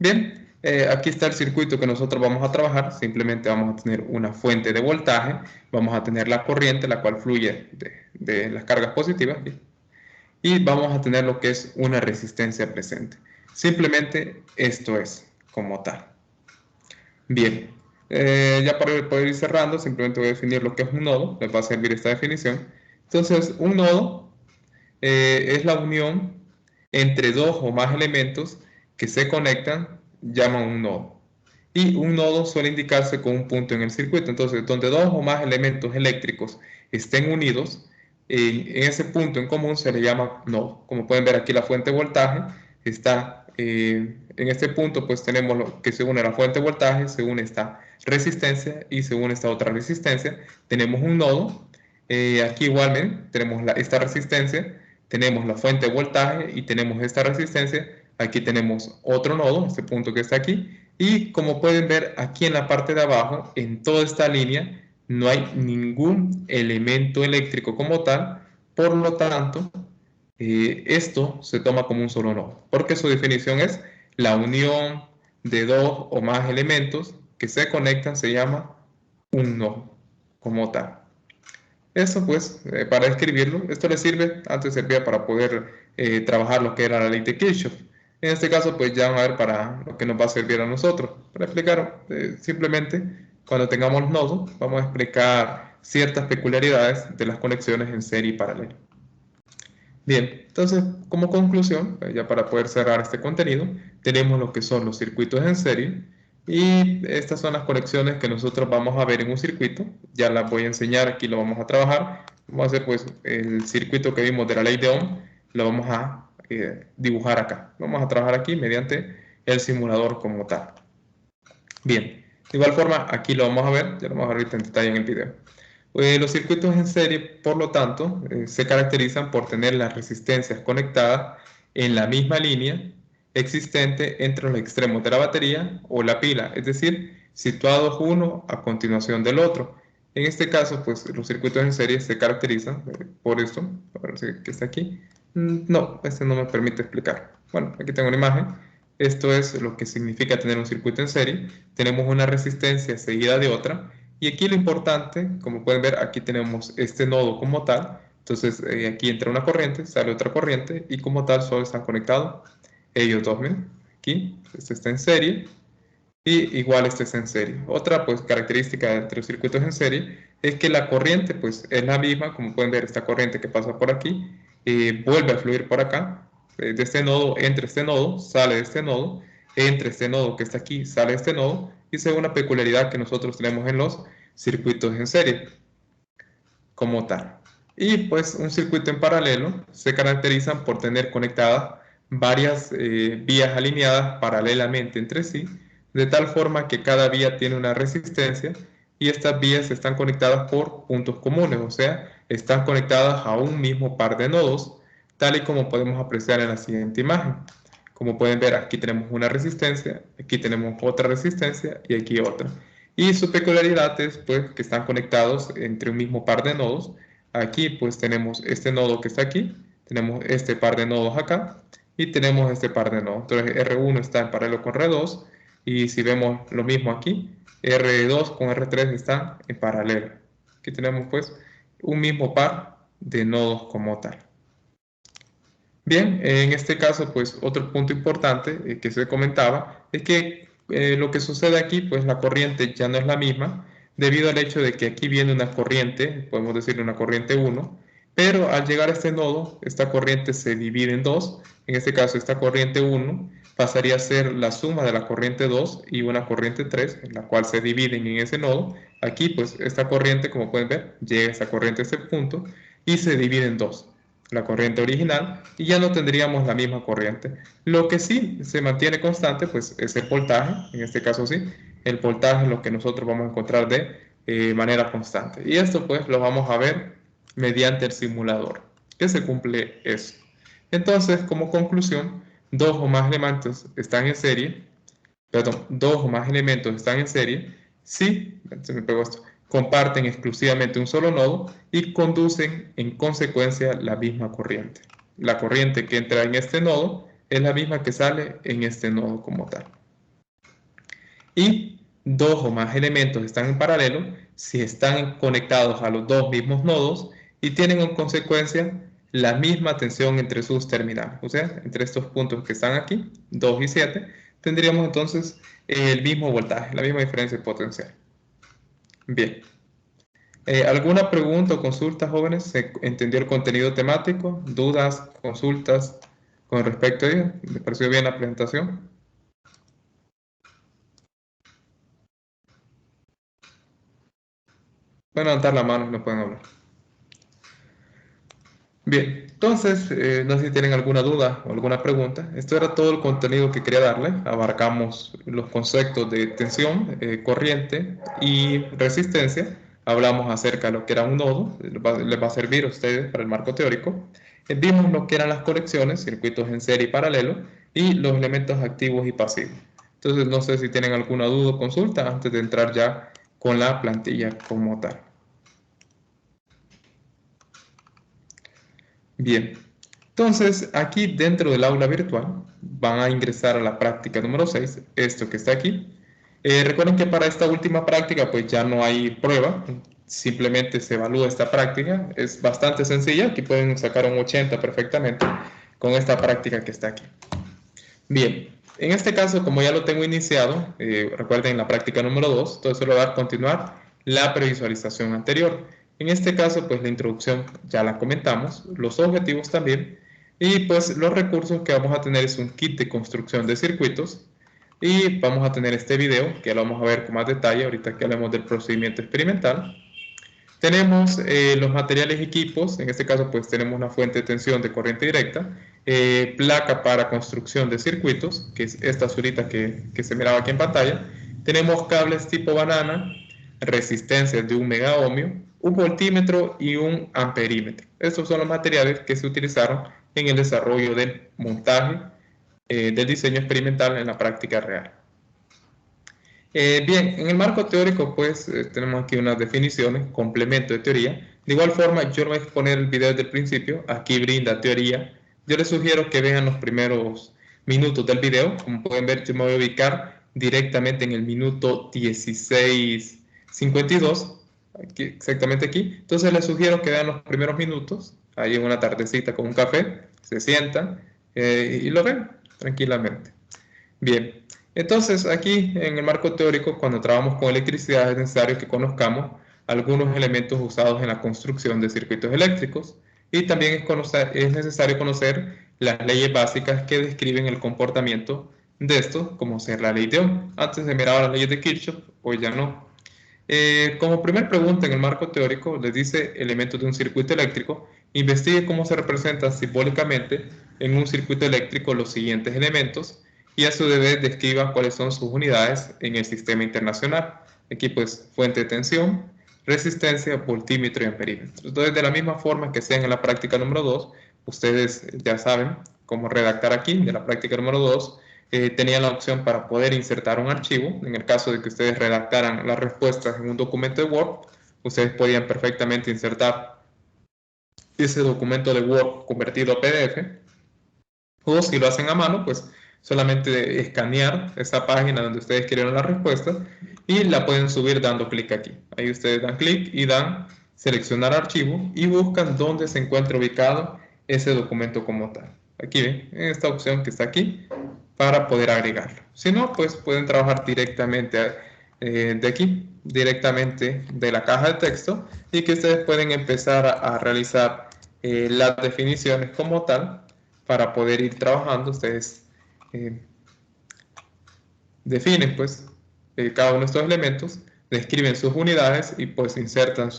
Bien, aquí está el circuito que nosotros vamos a trabajar. Simplemente vamos a tener una fuente de voltaje, vamos a tener la corriente, la cual fluye de las cargas positivas, y vamos a tener lo que es una resistencia presente. Simplemente esto es como tal. Bien, ya para poder ir cerrando, simplemente voy a definir lo que es un nodo, les va a servir esta definición. Entonces, un nodo es la unión entre dos o más elementos que se conectan, llaman un nodo. Y un nodo suele indicarse con un punto en el circuito. Entonces, donde dos o más elementos eléctricos estén unidos, en ese punto en común se le llama nodo. Como pueden ver aquí, la fuente de voltaje está en este punto, pues tenemos lo que se une a la fuente de voltaje, se une esta resistencia y se une esta otra resistencia. Tenemos un nodo. Aquí igualmente tenemos esta resistencia, tenemos la fuente de voltaje y tenemos esta resistencia. Aquí tenemos otro nodo, este punto que está aquí. Y como pueden ver aquí en la parte de abajo, en toda esta línea, no hay ningún elemento eléctrico como tal. Por lo tanto, esto se toma como un solo nodo, porque su definición es la unión de dos o más elementos que se conectan, se llama un nodo como tal. Eso pues, para escribirlo, esto le sirve, antes servía para poder trabajar lo que era la ley de Kirchhoff. En este caso, pues ya van a ver para lo que nos va a servir a nosotros. Para explicar, simplemente, cuando tengamos los nodos, vamos a explicar ciertas peculiaridades de las conexiones en serie y paralelo. Bien, entonces, como conclusión, ya para poder cerrar este contenido, tenemos lo que son los circuitos en serie, y estas son las conexiones que nosotros vamos a ver en un circuito. Ya las voy a enseñar, aquí lo vamos a trabajar. Vamos a hacer pues el circuito que vimos de la ley de Ohm, lo vamos a dibujar acá. Vamos a trabajar aquí mediante el simulador como tal. Bien, de igual forma aquí lo vamos a ver, ya lo vamos a ver ahorita en detalle en el video. Los circuitos en serie, por lo tanto, se caracterizan por tener las resistencias conectadas en la misma línea existente entre los extremos de la batería o la pila, es decir, situados uno a continuación del otro. En este caso, pues los circuitos en serie se caracterizan por esto. A ver si que está aquí. No, este no me permite explicar. Bueno, aquí tengo una imagen. Esto es lo que significa tener un circuito en serie. Tenemos una resistencia seguida de otra. Y aquí lo importante, como pueden ver, aquí tenemos este nodo como tal. Entonces aquí entra una corriente, sale otra corriente y como tal solo están conectados ellos dos. Miren, aquí este está en serie y igual este es en serie. Otra pues característica de los circuitos en serie es que la corriente pues es la misma. Como pueden ver, esta corriente que pasa por aquí vuelve a fluir por acá, de este nodo entra este nodo, sale de este nodo, entra este nodo que está aquí, sale de este nodo, y esa es una peculiaridad que nosotros tenemos en los circuitos en serie como tal. Y pues un circuito en paralelo se caracteriza por tener conectadas varias vías alineadas paralelamente entre sí, de tal forma que cada vía tiene una resistencia y estas vías están conectadas por puntos comunes, o sea, están conectadas a un mismo par de nodos, tal y como podemos apreciar en la siguiente imagen. Como pueden ver, aquí tenemos una resistencia, aquí tenemos otra resistencia y aquí otra. Y su peculiaridad es pues, que están conectados entre un mismo par de nodos. Aquí pues tenemos este nodo que está aquí, tenemos este par de nodos acá y tenemos este par de nodos. Entonces R1 está en paralelo con R2 y si vemos lo mismo aquí, R2 con R3 están en paralelo. Aquí tenemos pues un mismo par de nodos como tal. Bien, en este caso, pues otro punto importante que se comentaba es que lo que sucede aquí, pues la corriente ya no es la misma, debido al hecho de que aquí viene una corriente, podemos decir una corriente 1, pero al llegar a este nodo, esta corriente se divide en dos. En este caso, esta corriente 1 pasaría a ser la suma de la corriente 2 y una corriente 3, en la cual se dividen en ese nodo. Aquí, pues esta corriente, como pueden ver, llega esta corriente a este punto y se divide en dos, la corriente original, y ya no tendríamos la misma corriente. Lo que sí se mantiene constante pues es el voltaje. En este caso sí, el voltaje es lo que nosotros vamos a encontrar de manera constante, y esto pues lo vamos a ver mediante el simulador que se cumple eso. Entonces, como conclusión, dos o más elementos están en serie, perdón, dos o más elementos están en serie si, se me pegó esto, comparten exclusivamente un solo nodo y conducen en consecuencia la misma corriente. La corriente que entra en este nodo es la misma que sale en este nodo como tal. Y dos o más elementos están en paralelo si están conectados a los dos mismos nodos y tienen en consecuencia la misma tensión entre sus terminales. O sea, entre estos puntos que están aquí, 2 y 7, tendríamos entonces el mismo voltaje, la misma diferencia de potencial. Bien. ¿Alguna pregunta o consulta, jóvenes? ¿Se entendió el contenido temático? ¿Dudas, consultas con respecto a ello? ¿Les pareció bien la presentación? Pueden levantar la mano y no pueden hablar. Bien, entonces, no sé si tienen alguna duda o alguna pregunta. Esto era todo el contenido que quería darle. Abarcamos los conceptos de tensión, corriente y resistencia. Hablamos acerca de lo que era un nodo, les va a servir a ustedes para el marco teórico. Vimos lo que eran las conexiones, circuitos en serie y paralelo, y los elementos activos y pasivos. Entonces, no sé si tienen alguna duda o consulta antes de entrar ya con la plantilla como tal. Bien, entonces aquí dentro del aula virtual van a ingresar a la práctica número 6, esto que está aquí. Recuerden que para esta última práctica pues ya no hay prueba, simplemente se evalúa esta práctica, es bastante sencilla, aquí pueden sacar un 80 perfectamente con esta práctica que está aquí. Bien, en este caso como ya lo tengo iniciado, recuerden la práctica número 2, entonces le voy a dar continuar la previsualización anterior. En este caso, pues la introducción ya la comentamos, los objetivos también, y pues los recursos que vamos a tener es un kit de construcción de circuitos, y vamos a tener este video, que lo vamos a ver con más detalle ahorita que hablemos del procedimiento experimental. Tenemos los materiales y equipos, en este caso pues tenemos una fuente de tensión de corriente directa, placa para construcción de circuitos, que es esta azulita que se miraba aquí en pantalla. Tenemos cables tipo banana, resistencias de 1 megaohmio, un voltímetro y un amperímetro. Estos son los materiales que se utilizaron en el desarrollo del montaje del diseño experimental en la práctica real. Bien, en el marco teórico, pues tenemos aquí unas definiciones, complemento de teoría. De igual forma, yo no voy a exponer el video desde el principio, aquí brinda teoría. Yo les sugiero que vean los primeros minutos del video. Como pueden ver, yo me voy a ubicar directamente en el minuto 16:52, aquí, exactamente aquí. Entonces les sugiero que vean los primeros minutos, ahí en una tardecita con un café, se sientan y lo ven tranquilamente. Bien, entonces aquí en el marco teórico, cuando trabajamos con electricidad, es necesario que conozcamos algunos elementos usados en la construcción de circuitos eléctricos y también es necesario conocer las leyes básicas que describen el comportamiento de estos, como ser la ley de Ohm. Antes se miraba las leyes de Kirchhoff, hoy ya no. Como primer pregunta en el marco teórico, les dice elementos de un circuito eléctrico, investigue cómo se representan simbólicamente en un circuito eléctrico los siguientes elementos y a su vez describa cuáles son sus unidades en el sistema internacional. Aquí pues fuente de tensión, resistencia, voltímetro y amperímetro. Entonces de la misma forma que sean en la práctica número 2, ustedes ya saben cómo redactar aquí de la práctica número 2, tenían la opción para poder insertar un archivo. En el caso de que ustedes redactaran las respuestas en un documento de Word, ustedes podían perfectamente insertar ese documento de Word convertido a PDF, o si lo hacen a mano, pues solamente escanear esa página donde ustedes quieren la respuesta y la pueden subir dando clic aquí. Ahí ustedes dan clic y dan seleccionar archivo y buscan dónde se encuentra ubicado ese documento como tal. Aquí ven, en esta opción que está aquí, para poder agregarlo. Si no, pues pueden trabajar directamente de aquí, directamente de la caja de texto, y que ustedes pueden empezar a realizar las definiciones como tal para poder ir trabajando. Ustedes eh, definen pues cada uno de estos elementos, describen sus unidades y pues insertan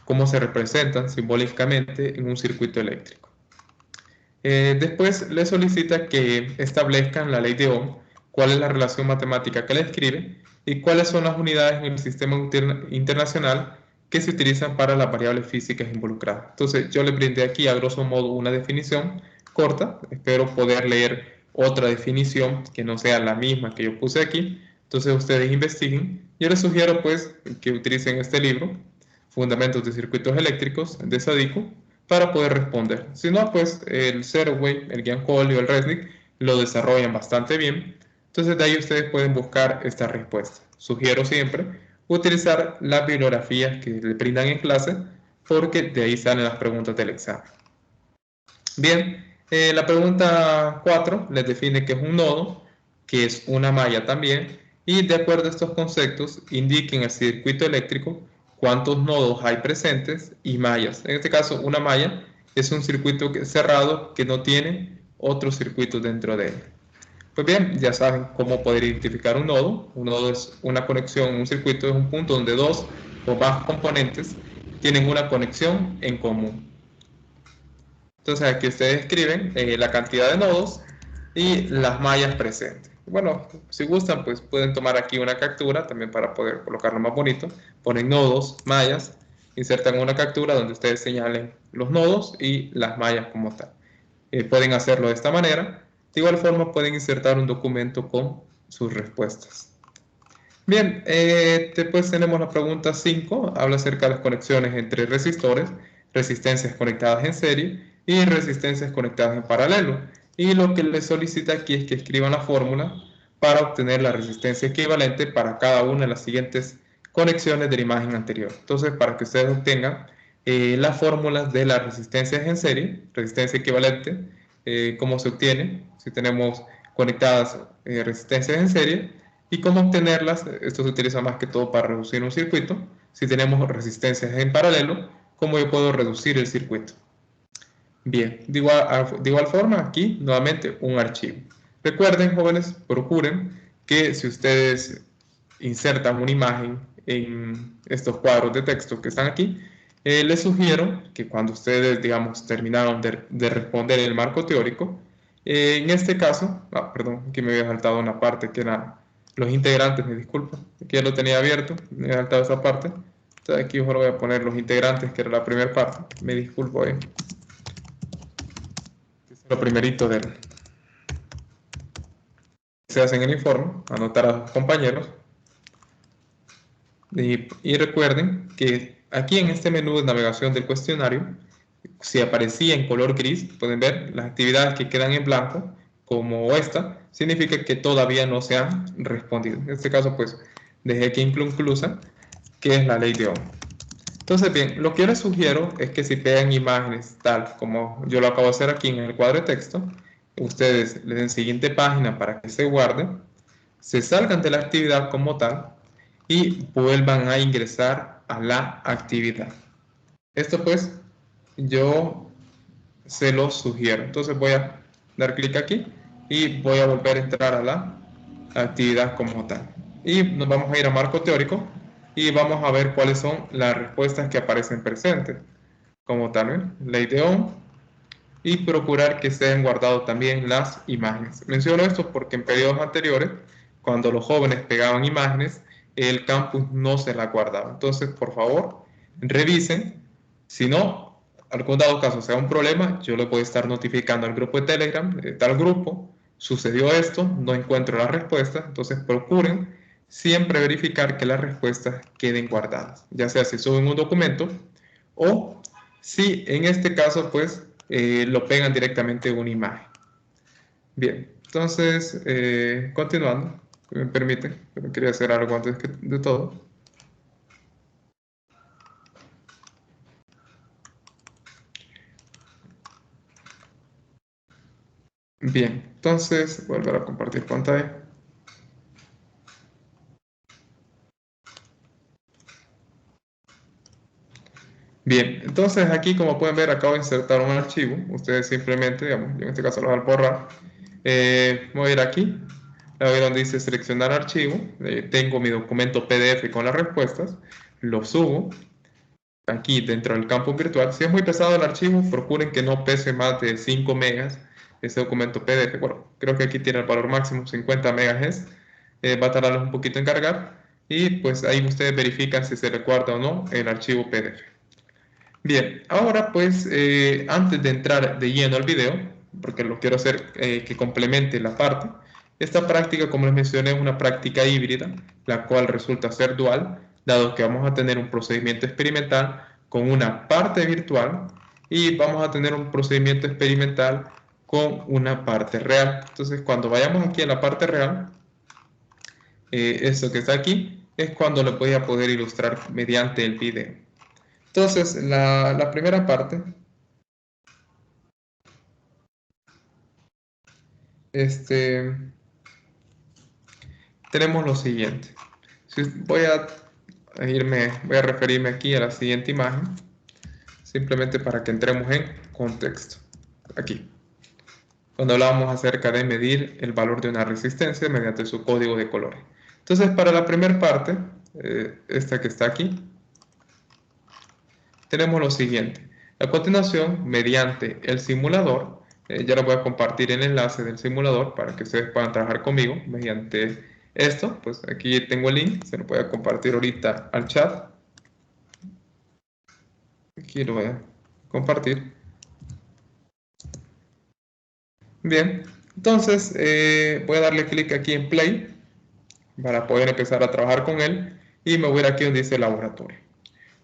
cómo se representan simbólicamente en un circuito eléctrico. Después le solicita que establezcan la ley de Ohm, cuál es la relación matemática que la describe y cuáles son las unidades en el sistema internacional que se utilizan para las variables físicas involucradas. Entonces yo le brindé aquí a grosso modo una definición corta, espero poder leer otra definición que no sea la misma que yo puse aquí. Entonces ustedes investiguen. Yo les sugiero pues que utilicen este libro, Fundamentos de Circuitos Eléctricos de Sadiku, para poder responder. Si no, pues el Zeroway, el Giancoli o el Resnick lo desarrollan bastante bien. Entonces de ahí ustedes pueden buscar esta respuesta. Sugiero siempre utilizar las bibliografías que le brindan en clase, porque de ahí salen las preguntas del examen. Bien, la pregunta 4 les define qué es un nodo, que es una malla también, y de acuerdo a estos conceptos indiquen el circuito eléctrico cuántos nodos hay presentes y mallas. En este caso, una malla es un circuito cerrado que no tiene otros circuitos dentro de él. Pues bien, ya saben cómo poder identificar un nodo. Un nodo es una conexión, un circuito es un punto donde dos o más componentes tienen una conexión en común. Entonces aquí ustedes escriben la cantidad de nodos y las mallas presentes. Bueno, si gustan, pues pueden tomar aquí una captura también para poder colocarlo más bonito. Ponen nodos, mallas, insertan una captura donde ustedes señalen los nodos y las mallas como tal. Pueden hacerlo de esta manera. De igual forma pueden insertar un documento con sus respuestas. Bien, después tenemos la pregunta 5, habla acerca de las conexiones entre resistores, resistencias conectadas en serie y resistencias conectadas en paralelo. Y lo que les solicita aquí es que escriban la fórmula para obtener la resistencia equivalente para cada una de las siguientes conexiones de la imagen anterior. Entonces, para que ustedes obtengan las fórmulas de las resistencias en serie, resistencia equivalente, cómo se obtiene, si tenemos conectadas resistencias en serie, y cómo obtenerlas. Esto se utiliza más que todo para reducir un circuito. Si tenemos resistencias en paralelo, ¿cómo yo puedo reducir el circuito? Bien, de igual forma, aquí nuevamente un archivo. Recuerden, jóvenes, procuren que si ustedes insertan una imagen en estos cuadros de texto que están aquí, les sugiero que cuando ustedes, digamos, terminaron de responder el marco teórico, en este caso, perdón, aquí me había saltado una parte que era los integrantes, me disculpo, aquí ya lo tenía abierto, me había saltado esa parte. Entonces aquí mejor voy a poner los integrantes, que era la primera parte, me disculpo ahí. Lo primerito se hace en el informe, anotar a los compañeros. Y recuerden que aquí en este menú de navegación del cuestionario, si aparecía en color gris, pueden ver las actividades que quedan en blanco, como esta, significa que todavía no se han respondido. En este caso, pues, dejé aquí inconclusa, que es la ley de Ohm. Entonces, bien, lo que yo les sugiero es que si pegan imágenes tal como yo lo acabo de hacer aquí en el cuadro de texto, ustedes le den siguiente página para que se guarde, se salgan de la actividad como tal y vuelvan a ingresar a la actividad. Esto pues yo se los sugiero. Entonces voy a dar clic aquí y voy a volver a entrar a la actividad como tal. Y nos vamos a ir a marco teórico y vamos a ver cuáles son las respuestas que aparecen presentes. Como tal, ¿eh? Ley de Ohm, y procurar que estén guardadas también las imágenes. Menciono esto porque en periodos anteriores, cuando los jóvenes pegaban imágenes, el campus no se la guardaba. Entonces, por favor, revisen. Si no, algún dado caso sea un problema, yo le voy a estar notificando al grupo de Telegram, de tal grupo, sucedió esto, no encuentro la respuesta, entonces procuren siempre verificar que las respuestas queden guardadas, ya sea si suben un documento o si en este caso pues lo pegan directamente en una imagen. Bien, entonces continuando, me permite, pero quería hacer algo antes de todo. Bien, entonces volver a compartir pantalla. Bien, entonces aquí como pueden ver acabo de insertar un archivo, ustedes simplemente, digamos, yo en este caso lo voy a borrar, voy a ir aquí, le voy a ir donde dice seleccionar archivo, tengo mi documento PDF con las respuestas, lo subo aquí dentro del campus virtual. Si es muy pesado el archivo, procuren que no pese más de 5 megas ese documento PDF. Bueno, creo que aquí tiene el valor máximo, 50 megas va a tardarles un poquito en cargar y pues ahí ustedes verifican si se le guarda o no el archivo PDF. Bien, ahora pues antes de entrar de lleno al video, porque lo quiero hacer que complemente la parte, esta práctica, como les mencioné, es una práctica híbrida, la cual resulta ser dual, dado que vamos a tener un procedimiento experimental con una parte virtual y vamos a tener un procedimiento experimental con una parte real. Entonces, cuando vayamos aquí a la parte real, esto que está aquí es cuando lo voy a poder ilustrar mediante el video. Entonces, la primera parte, tenemos lo siguiente. Voy a referirme aquí a la siguiente imagen, simplemente para que entremos en contexto. Aquí, cuando hablábamos acerca de medir el valor de una resistencia mediante su código de colores. Entonces, para la primera parte, esta que está aquí, tenemos lo siguiente. A continuación, mediante el simulador, ya les voy a compartir el enlace del simulador para que ustedes puedan trabajar conmigo mediante esto. Pues aquí tengo el link, se lo voy a compartir ahorita al chat. Aquí lo voy a compartir. Bien, entonces voy a darle clic aquí en Play para poder empezar a trabajar con él y me voy a ir aquí donde dice laboratorio.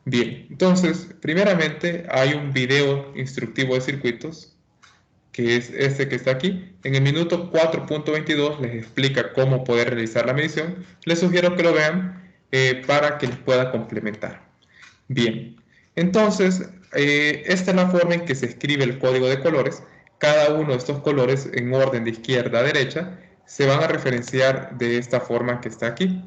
Bien, entonces, primeramente hay un video instructivo de circuitos que es este que está aquí. En el minuto 4.22 les explica cómo poder realizar la medición. Les sugiero que lo vean para que les pueda complementar. Bien, entonces, esta es la forma en que se escribe el código de colores. Cada uno de estos colores en orden de izquierda a derecha se van a referenciar de esta forma que está aquí.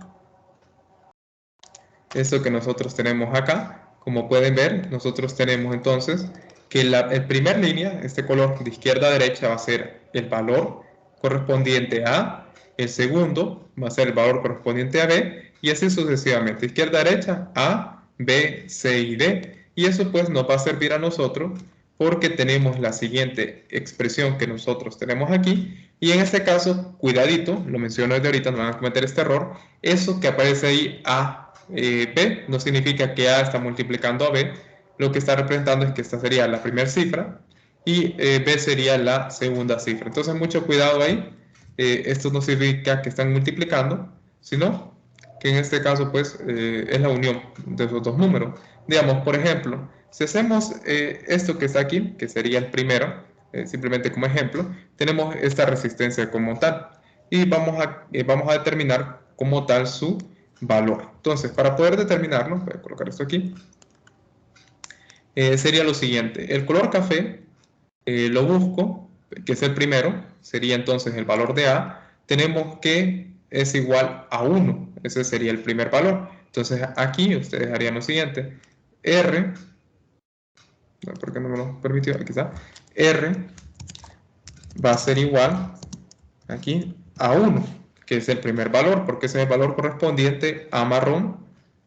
Esto que nosotros tenemos acá, como pueden ver, nosotros tenemos entonces que el primer línea, este color de izquierda a derecha va a ser el valor correspondiente a, el segundo va a ser el valor correspondiente a B, y así sucesivamente, izquierda a derecha, A, B, C y D, y eso pues nos va a servir a nosotros porque tenemos la siguiente expresión que nosotros tenemos aquí, y en este caso, cuidadito, lo menciono desde ahorita, no van a cometer este error, eso que aparece ahí, A, B, no significa que A está multiplicando a B, lo que está representando es que esta sería la primera cifra y B sería la segunda cifra. Entonces mucho cuidado ahí, esto no significa que están multiplicando, sino que en este caso pues es la unión de esos dos números. Digamos, por ejemplo, si hacemos esto que está aquí, que sería el primero, simplemente como ejemplo, tenemos esta resistencia como tal y vamos a determinar como tal su valor. Entonces, para poder determinarlo, voy a colocar esto aquí, sería lo siguiente. El color café lo busco, que es el primero, sería entonces el valor de A. Tenemos que es igual a 1, ese sería el primer valor. Entonces aquí ustedes harían lo siguiente, R, ¿por qué no me lo permitió? Aquí está, R va a ser igual aquí a 1, que es el primer valor, porque ese es el valor correspondiente a marrón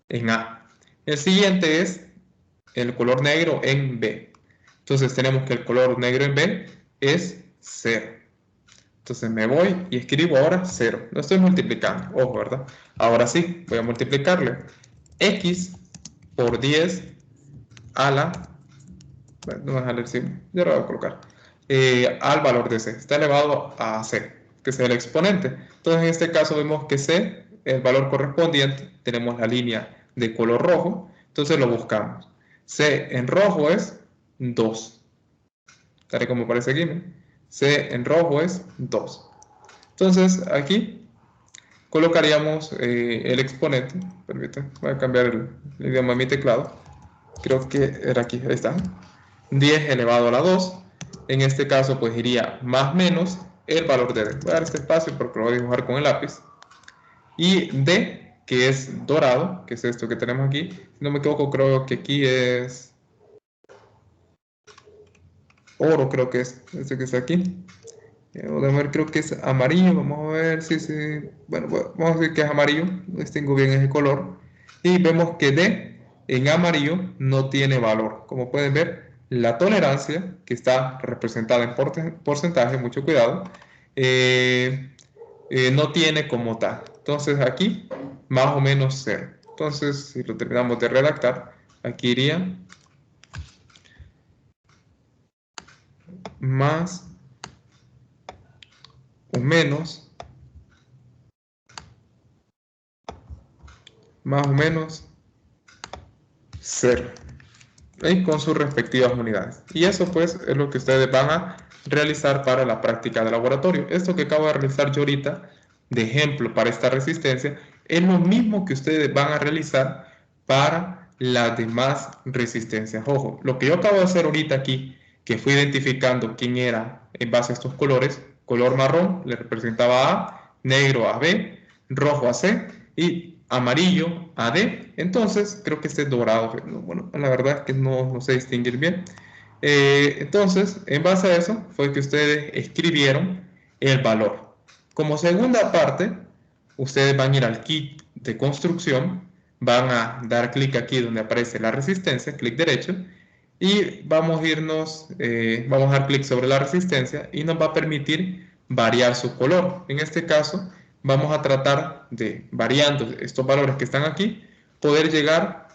en A. El siguiente es el color negro en B. Entonces tenemos que el color negro en B es 0. Entonces me voy y escribo ahora 0. Lo estoy multiplicando, ojo, ¿verdad? Ahora sí, voy a multiplicarle x por 10 a la... Bueno, no dejarle el signo, ya lo voy a colocar. Al valor de c. Está elevado a c, que es el exponente. Entonces en este caso vemos que c, el valor correspondiente, tenemos la línea de color rojo, entonces lo buscamos. C en rojo es 2. Tal y como aparece aquí, ¿no? C en rojo es 2. Entonces aquí colocaríamos el exponente. Permítanme, voy a cambiar el idioma de mi teclado. Creo que era aquí, ahí está. 10 elevado a la 2. En este caso pues iría más menos el valor de D. Voy a dar este espacio porque lo voy a dibujar con el lápiz. Y D, que es dorado, que es esto que tenemos aquí. Si no me equivoco, creo que aquí es oro, creo que es este que está aquí. Vamos a ver, creo que es amarillo. Vamos a ver si bueno, vamos a decir que es amarillo. No distingo bien ese color. Y vemos que D en amarillo no tiene valor. Como pueden ver, la tolerancia, que está representada en porcentaje, mucho cuidado, no tiene como tal. Entonces aquí, más o menos 0. Entonces, si lo terminamos de redactar, aquí iría más o menos, más o menos 0. Y con sus respectivas unidades. Y eso pues es lo que ustedes van a realizar para la práctica de laboratorio. Esto que acabo de realizar yo ahorita, de ejemplo para esta resistencia, es lo mismo que ustedes van a realizar para las demás resistencias. Ojo, lo que yo acabo de hacer ahorita aquí, que fui identificando quién era en base a estos colores, color marrón le representaba A, negro a B, rojo a C y amarillo a D. Entonces creo que este es dorado. Bueno, la verdad es que no sé distinguir bien. Entonces, en base a eso fue que ustedes escribieron el valor. Como segunda parte, ustedes van a ir al kit de construcción, van a dar clic aquí donde aparece la resistencia, clic derecho, y vamos a irnos, vamos a dar clic sobre la resistencia y nos va a permitir variar su color. En este caso, vamos a tratar de, variando estos valores que están aquí, poder llegar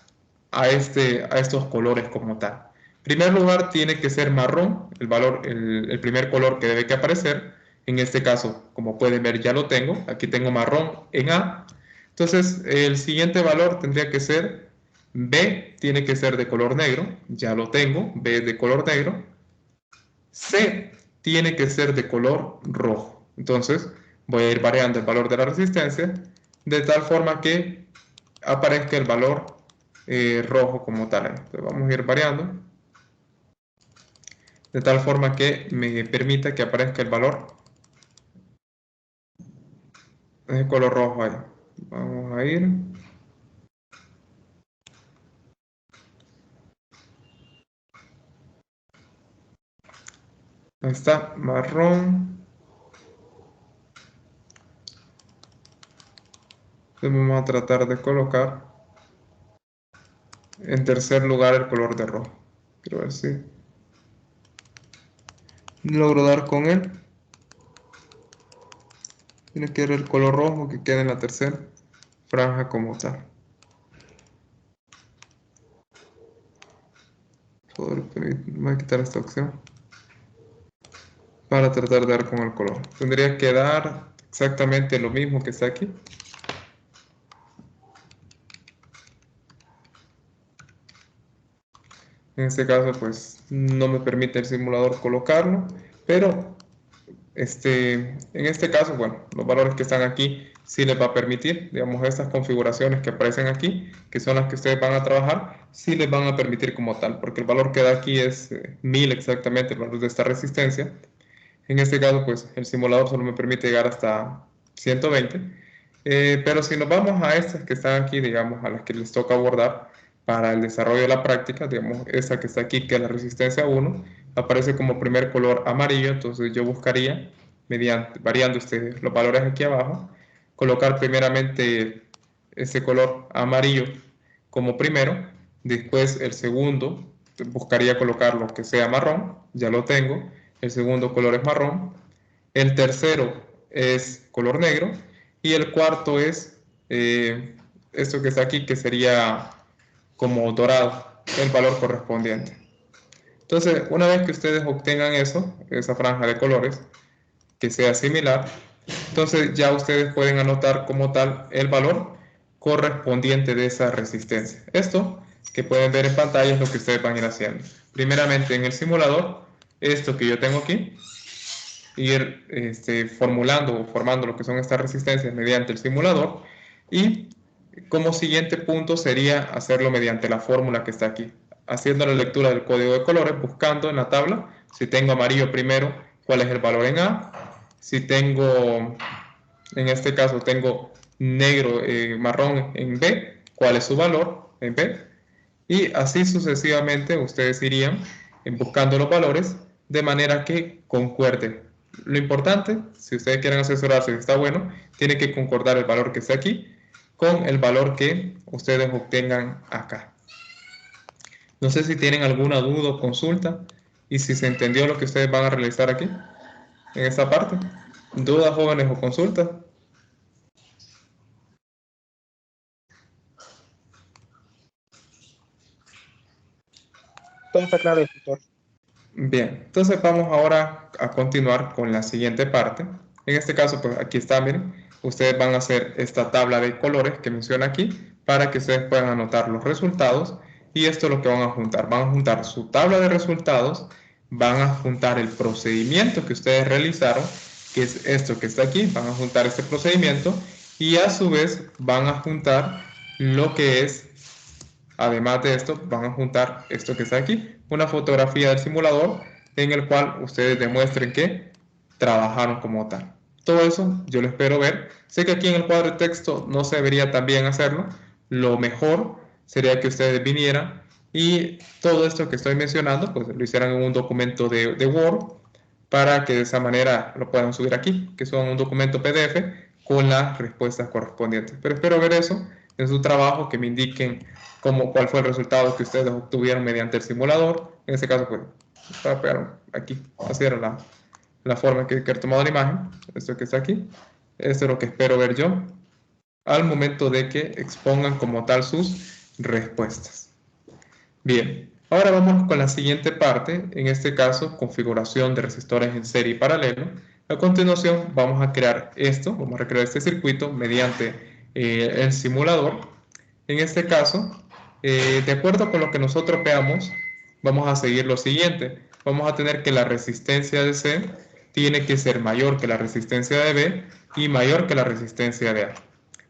a estos colores como tal. En primer lugar, tiene que ser marrón, el primer color que debe que aparecer. En este caso, como pueden ver, ya lo tengo. Aquí tengo marrón en A. Entonces, el siguiente valor tendría que ser B, tiene que ser de color negro. Ya lo tengo, B es de color negro. C tiene que ser de color rojo. Entonces, voy a ir variando el valor de la resistencia de tal forma que aparezca el valor rojo como tal. Entonces, vamos a ir variando de tal forma que me permita que aparezca el valor de color rojo ahí. Vamos a ir. Ahí está, marrón. Entonces vamos a tratar de colocar en tercer lugar el color de rojo. Quiero ver si logro dar con él. Tiene que ver el color rojo que queda en la tercera franja como tal. Voy a quitar esta opción para tratar de dar con el color. Tendría que dar exactamente lo mismo que está aquí. En este caso, pues no me permite el simulador colocarlo, pero en este caso, bueno, los valores que están aquí sí les va a permitir, digamos, estas configuraciones que aparecen aquí, que son las que ustedes van a trabajar, sí les van a permitir como tal, porque el valor que da aquí es 1000 exactamente, el valor de esta resistencia. En este caso, pues el simulador solo me permite llegar hasta 120, pero si nos vamos a estas que están aquí, digamos, a las que les toca abordar para el desarrollo de la práctica, digamos, esta que está aquí, que es la resistencia 1, aparece como primer color amarillo, entonces yo buscaría, variando los valores aquí abajo, colocar primeramente ese color amarillo como primero, después el segundo, buscaría colocar lo que sea marrón, ya lo tengo, el segundo color es marrón, el tercero es color negro y el cuarto es esto que está aquí, que sería como dorado, el valor correspondiente. Entonces, una vez que ustedes obtengan eso, esa franja de colores, que sea similar, entonces ya ustedes pueden anotar como tal el valor correspondiente de esa resistencia. Esto que pueden ver en pantalla es lo que ustedes van a ir haciendo. Primeramente en el simulador, esto que yo tengo aquí, ir formulando o formando lo que son estas resistencias mediante el simulador, y como siguiente punto sería hacerlo mediante la fórmula que está aquí, haciendo la lectura del código de colores, buscando en la tabla, si tengo amarillo primero, cuál es el valor en A, si tengo, en este caso tengo negro, marrón en B, cuál es su valor en B, y así sucesivamente ustedes irían buscando los valores de manera que concuerde. Lo importante, si ustedes quieren asesorarse si está bueno, tiene que concordar el valor que está aquí con el valor que ustedes obtengan acá. No sé si tienen alguna duda o consulta y si se entendió lo que ustedes van a realizar aquí, en esta parte. ¿Dudas, jóvenes, o consultas? Todo está claro, instructor. Bien, entonces vamos ahora a continuar con la siguiente parte. En este caso, pues aquí está, miren, ustedes van a hacer esta tabla de colores que menciona aquí para que ustedes puedan anotar los resultados, y esto es lo que van a juntar. Van a juntar su tabla de resultados, van a juntar el procedimiento que ustedes realizaron, que es esto que está aquí, van a juntar este procedimiento y a su vez van a juntar lo que es. Además de esto, van a juntar esto que está aquí, una fotografía del simulador en el cual ustedes demuestren que trabajaron como tal. Todo eso yo lo espero ver. Sé que aquí en el cuadro de texto no se debería también hacerlo. Lo mejor sería que ustedes vinieran y todo esto que estoy mencionando, pues lo hicieran en un documento de Word para que de esa manera lo puedan subir aquí, que son un documento PDF con las respuestas correspondientes. Pero espero ver eso en su trabajo, que me indiquen cuál fue el resultado que ustedes obtuvieron mediante el simulador. En este caso, pues, para pegar aquí, así era la forma en que he tomado la imagen, esto que está aquí. Esto es lo que espero ver yo al momento de que expongan como tal sus respuestas. Bien, ahora vamos con la siguiente parte, en este caso configuración de resistores en serie y paralelo. A continuación vamos a crear esto, vamos a recrear este circuito mediante el simulador. En este caso, de acuerdo con lo que nosotros veamos, vamos a seguir lo siguiente. Vamos a tener que la resistencia de C tiene que ser mayor que la resistencia de B y mayor que la resistencia de A.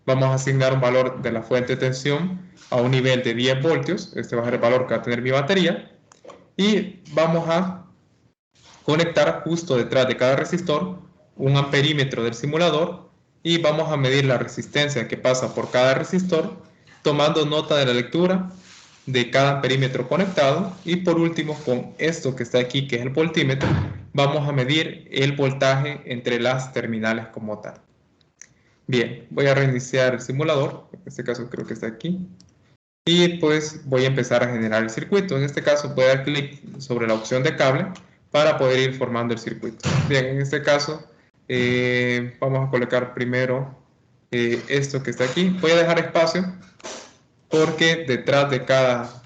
Vamos a asignar un valor de la fuente de tensión a un nivel de 10 voltios. Este va a ser el valor que va a tener mi batería. Y vamos a conectar justo detrás de cada resistor un amperímetro del simulador, y vamos a medir la resistencia que pasa por cada resistor, tomando nota de la lectura de cada amperímetro conectado. Y por último, con esto que está aquí, que es el voltímetro, vamos a medir el voltaje entre las terminales como tal. Bien, voy a reiniciar el simulador, en este caso creo que está aquí, y pues voy a empezar a generar el circuito. En este caso voy a dar clic sobre la opción de cable para poder ir formando el circuito. Bien, en este caso vamos a colocar primero esto que está aquí. Voy a dejar espacio porque detrás de cada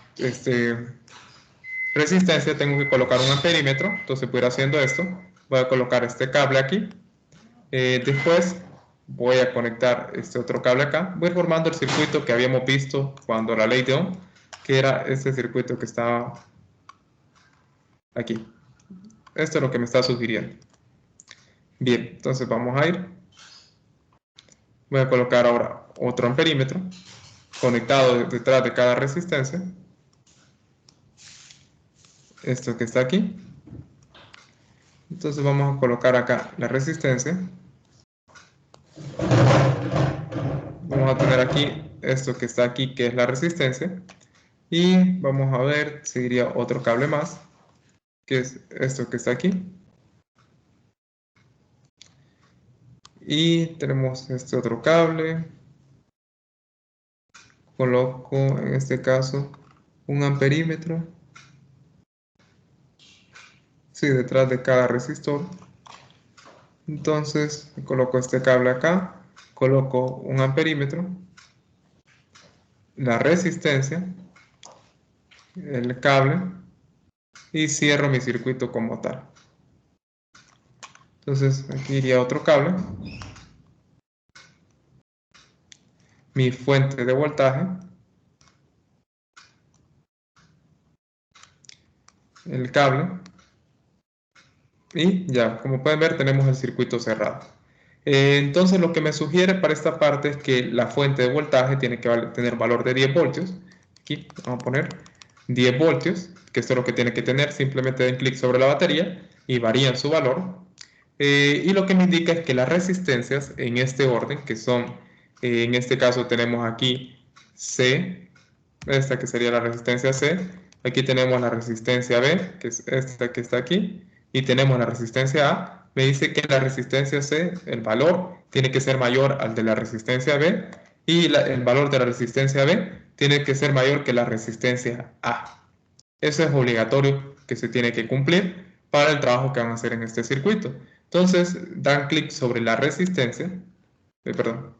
resistencia tengo que colocar un amperímetro. Entonces voy a ir haciendo esto. Voy a colocar este cable aquí. Después voy a conectar este otro cable acá. Voy formando el circuito que habíamos visto cuando la ley de Ohm, que era este circuito que estaba Aquí. Esto es lo que me está sugiriendo. Bien, entonces vamos a ir. Voy a colocar ahora otro amperímetro conectado detrás de cada resistencia. Esto que está aquí. Entonces vamos a colocar acá la resistencia. Vamos a tener aquí esto que está aquí, que es la resistencia. Y vamos a ver, seguiría otro cable más, que es esto que está aquí. Y tenemos este otro cable. Coloco en este caso un amperímetro. Sí, detrás de cada resistor. Entonces coloco este cable acá. Coloco un amperímetro. La resistencia. El cable. Y cierro mi circuito como tal. Entonces aquí iría otro cable. Mi fuente de voltaje. El cable. Y ya, como pueden ver, tenemos el circuito cerrado. Entonces lo que me sugiere para esta parte es que la fuente de voltaje tiene que tener valor de 10 voltios. Aquí vamos a poner 10 voltios, que esto es lo que tiene que tener. Simplemente den clic sobre la batería y varían su valor. Y lo que me indica es que las resistencias en este orden, que son, en este caso tenemos aquí C, esta que sería la resistencia C, aquí tenemos la resistencia B, que es esta que está aquí, y tenemos la resistencia A. Me dice que la resistencia C, el valor, tiene que ser mayor al de la resistencia B, y el valor de la resistencia B tiene que ser mayor que la resistencia A. Eso es obligatorio que se tiene que cumplir para el trabajo que van a hacer en este circuito. Entonces, dan clic sobre la resistencia, perdón,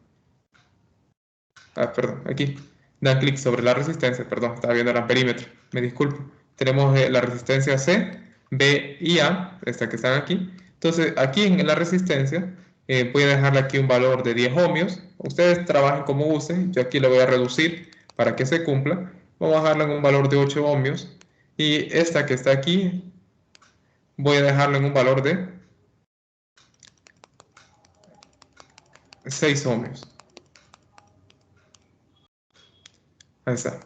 aquí. Dan clic sobre la resistencia, perdón, estaba viendo el amperímetro, me disculpo. Tenemos la resistencia C, B y A, esta que están aquí. Entonces, aquí en la resistencia, voy a dejarle aquí un valor de 10 ohmios. Ustedes trabajen como gusten, yo aquí lo voy a reducir para que se cumpla. Vamos a dejarle en un valor de 8 ohmios. Y esta que está aquí, voy a dejarlo en un valor de 6 ohmios. Ahí está.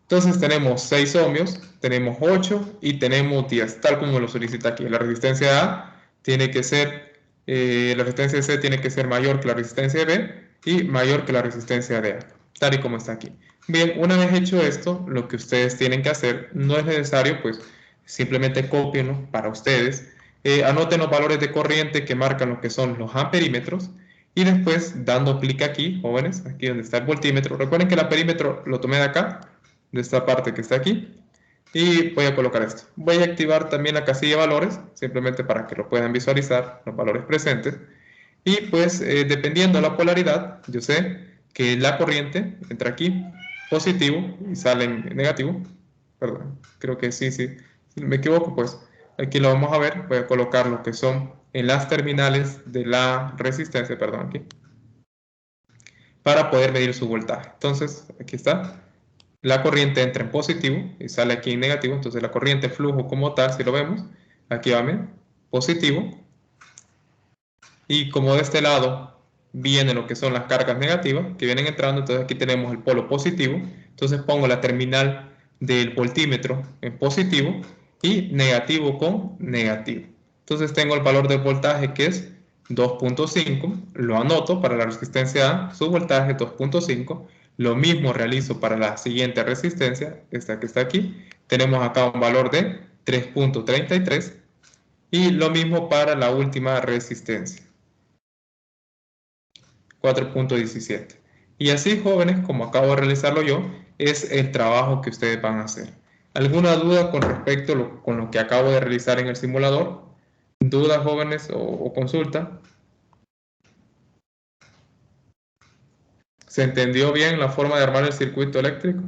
Entonces tenemos 6 ohmios, tenemos 8 y tenemos 10, tal como lo solicita aquí. La resistencia A tiene que ser, la resistencia C tiene que ser mayor que la resistencia B y mayor que la resistencia de A, tal y como está aquí. Bien, una vez hecho esto, lo que ustedes tienen que hacer, no es necesario, pues simplemente cópienlo para ustedes, anoten los valores de corriente que marcan lo que son los amperímetros y después dando clic aquí, jóvenes, aquí donde está el voltímetro. Recuerden que el amperímetro lo tomé de acá, de esta parte que está aquí, y voy a colocar esto. Voy a activar también la casilla de valores, simplemente para que lo puedan visualizar, los valores presentes, y pues dependiendo de la polaridad, yo sé que la corriente entra aquí positivo y sale en negativo, perdón, creo que sí, si me equivoco, pues aquí lo vamos a ver. Voy a colocar lo que son en las terminales de la resistencia, perdón, aquí, para poder medir su voltaje. Entonces, aquí está. La corriente entra en positivo y sale aquí en negativo. Entonces la corriente flujo como tal, si lo vemos, aquí va en positivo. Y como de este lado vienen lo que son las cargas negativas que vienen entrando, entonces aquí tenemos el polo positivo. Entonces pongo la terminal del voltímetro en positivo y negativo con negativo. Entonces tengo el valor del voltaje que es 2.5, lo anoto para la resistencia A, su voltaje 2.5. Lo mismo realizo para la siguiente resistencia, esta que está aquí. Tenemos acá un valor de 3.33 y lo mismo para la última resistencia, 4.17. Y así, jóvenes, como acabo de realizarlo yo, es el trabajo que ustedes van a hacer. ¿Alguna duda con respecto con lo que acabo de realizar en el simulador? ¿Dudas, jóvenes, o consulta? ¿Se entendió bien la forma de armar el circuito eléctrico?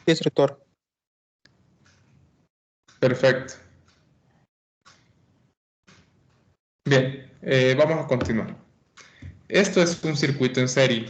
Sí, instructor. Perfecto. Bien, vamos a continuar. Esto es un circuito en serie.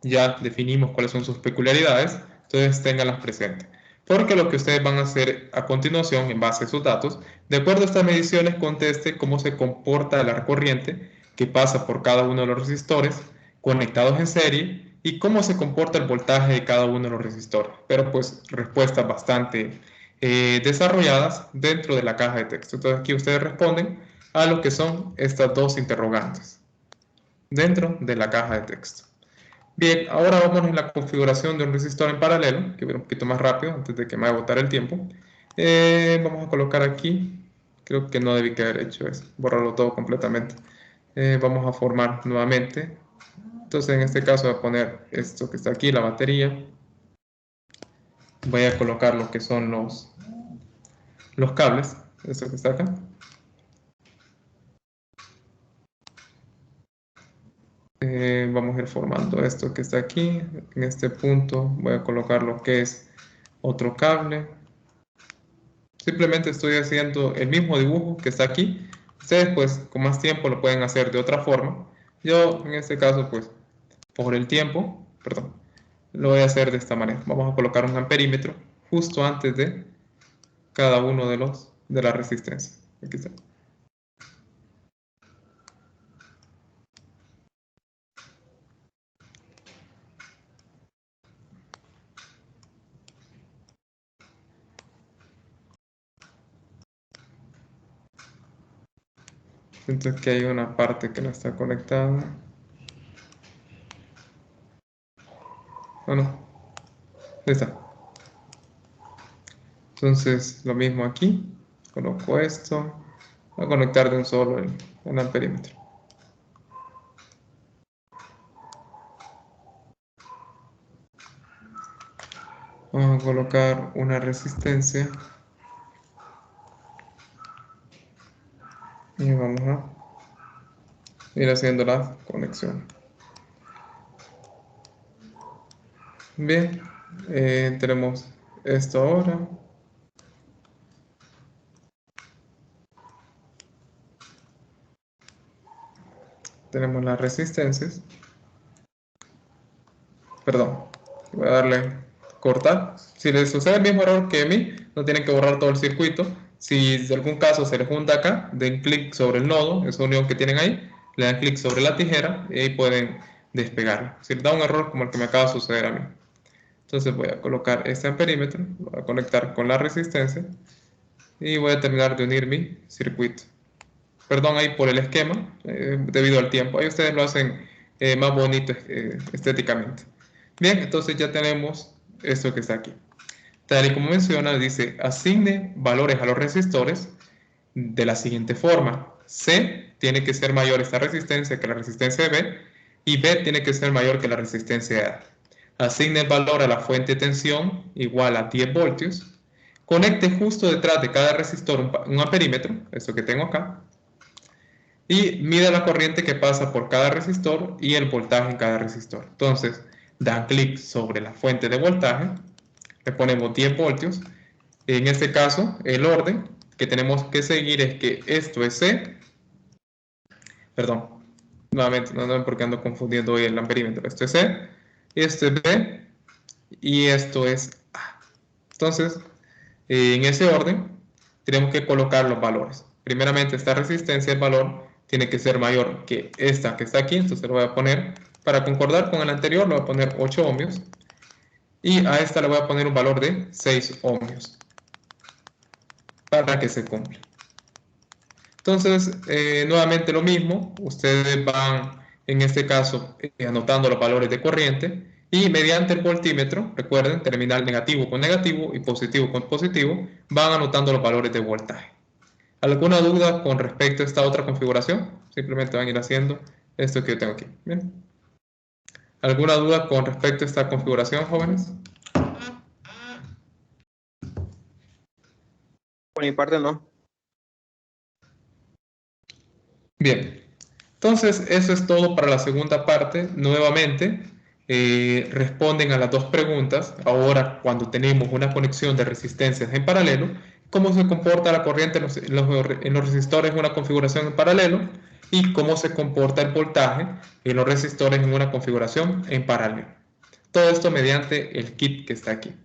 Ya definimos cuáles son sus peculiaridades, entonces ténganlas presentes. porque lo que ustedes van a hacer a continuación, en base a esos datos, de acuerdo a estas mediciones, conteste cómo se comporta la corriente que pasa por cada uno de los resistores conectados en serie y cómo se comporta el voltaje de cada uno de los resistores. Pero pues respuestas bastante desarrolladas dentro de la caja de texto. Entonces aquí ustedes responden a lo que son estas dos interrogantes dentro de la caja de texto. Bien, ahora vamos a la configuración de un resistor en paralelo, que voy un poquito más rápido antes de que me vaya a botar el tiempo. Vamos a colocar aquí, creo que no debí que haber hecho eso, borrarlo todo completamente. Vamos a formar nuevamente. Entonces en este caso voy a poner esto que está aquí, la batería. Voy a colocar lo que son los cables, esto que está acá. Vamos a ir formando esto que está aquí. En este punto voy a colocar lo que es otro cable. Simplemente estoy haciendo el mismo dibujo que está aquí. Ustedes pues con más tiempo lo pueden hacer de otra forma. Yo en este caso pues por el tiempo, perdón, lo voy a hacer de esta manera. Vamos a colocar un amperímetro justo antes de cada uno de las resistencias. Aquí está. Siento que hay una parte que no está conectada. Bueno, ahí está. Entonces lo mismo aquí. Coloco esto. Voy a conectar de un solo el amperímetro. Vamos a colocar una resistencia. Y vamos a ir haciendo la conexión. Bien, tenemos esto ahora. Tenemos las resistencias. Perdón, voy a darle cortar. Si les sucede el mismo error que a mí, no tienen que borrar todo el circuito. Si de algún caso se les junta acá, den clic sobre el nodo, esa unión que tienen ahí, le dan clic sobre la tijera y ahí pueden despegarlo. Si les da un error como el que me acaba de suceder a mí. Entonces voy a colocar este amperímetro, lo voy a conectar con la resistencia y voy a terminar de unir mi circuito. Perdón ahí por el esquema, debido al tiempo. Ahí ustedes lo hacen más bonito estéticamente. Bien, entonces ya tenemos esto que está aquí. Tal y como menciona, dice, asigne valores a los resistores de la siguiente forma. C tiene que ser mayor esta resistencia que la resistencia de B y B tiene que ser mayor que la resistencia de A. Asigne el valor a la fuente de tensión igual a 10 voltios. Conecte justo detrás de cada resistor un amperímetro, esto que tengo acá, y mida la corriente que pasa por cada resistor y el voltaje en cada resistor. Entonces, dan clic sobre la fuente de voltaje, le ponemos 10 voltios. En este caso, el orden que tenemos que seguir es que esto es C, perdón, nuevamente, no sé por qué ando confundiendo hoy el amperímetro, esto es C, esto es B y esto es A. Entonces, en ese orden, tenemos que colocar los valores. Primeramente, esta resistencia, el valor tiene que ser mayor que esta que está aquí, entonces lo voy a poner, para concordar con el anterior, le voy a poner 8 ohmios, y a esta le voy a poner un valor de 6 ohmios, para que se cumpla. Entonces, nuevamente lo mismo, ustedes van, en este caso, anotando los valores de corriente, y mediante el voltímetro, recuerden, terminal negativo con negativo y positivo con positivo, van anotando los valores de voltaje. ¿Alguna duda con respecto a esta otra configuración? Simplemente van a ir haciendo esto que yo tengo aquí. Bien. ¿Alguna duda con respecto a esta configuración, jóvenes? Por mi parte, no. Bien. Entonces, eso es todo para la segunda parte. Nuevamente, responden a las dos preguntas. Ahora, cuando tenemos una conexión de resistencias en paralelo, ¿cómo se comporta la corriente en los resistores en una configuración en paralelo? Y cómo se comporta el voltaje en los resistores en una configuración en paralelo. Todo esto mediante el kit que está aquí.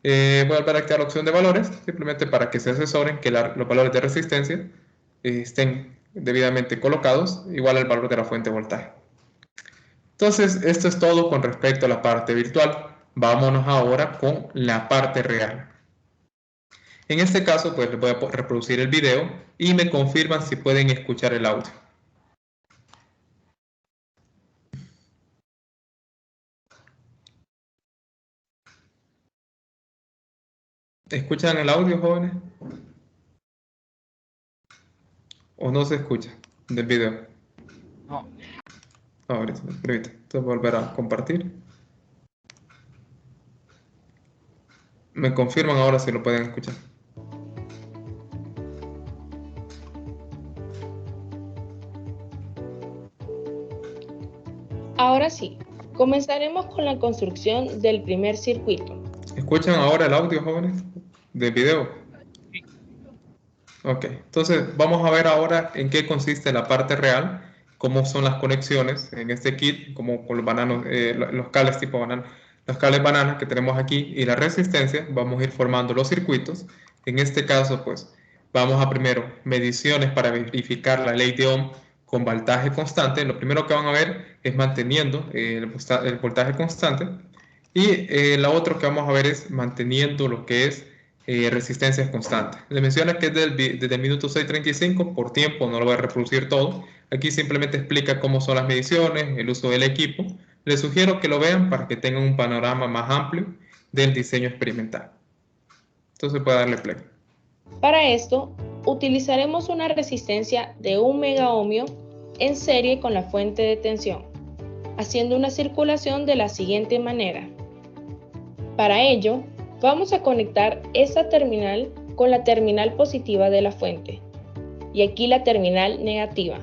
Voy a volver a activar la opción de valores, simplemente para que se asesoren que los valores de resistencia estén debidamente colocados, igual al valor de la fuente de voltaje. Entonces, esto es todo con respecto a la parte virtual. Vámonos ahora con la parte real. En este caso, pues les voy a reproducir el video y me confirman si pueden escuchar el audio. ¿Escuchan el audio, jóvenes? ¿O no se escucha del video? No. Ahorita, permítame. Entonces volver a compartir. Me confirman ahora si lo pueden escuchar. Ahora sí, comenzaremos con la construcción del primer circuito. ¿Escuchan ahora el audio, jóvenes? Del video. Ok, entonces vamos a ver ahora en qué consiste la parte real, cómo son las conexiones en este kit, como con los bananos, los cables tipo banana, los cables bananas que tenemos aquí y la resistencia. Vamos a ir formando los circuitos. En este caso, pues vamos a primero mediciones para verificar la ley de Ohm con voltaje constante. Lo primero que van a ver es manteniendo el voltaje constante, y la otra que vamos a ver es manteniendo lo que es resistencias constantes. Le menciona que es desde el minuto 6:35, por tiempo no lo voy a reproducir todo. Aquí simplemente explica cómo son las mediciones, el uso del equipo. Les sugiero que lo vean para que tengan un panorama más amplio del diseño experimental. Entonces puede darle play. Para esto, utilizaremos una resistencia de 1 megaohmio en serie con la fuente de tensión, haciendo una circulación de la siguiente manera. Para ello, vamos a conectar esta terminal con la terminal positiva de la fuente y aquí la terminal negativa.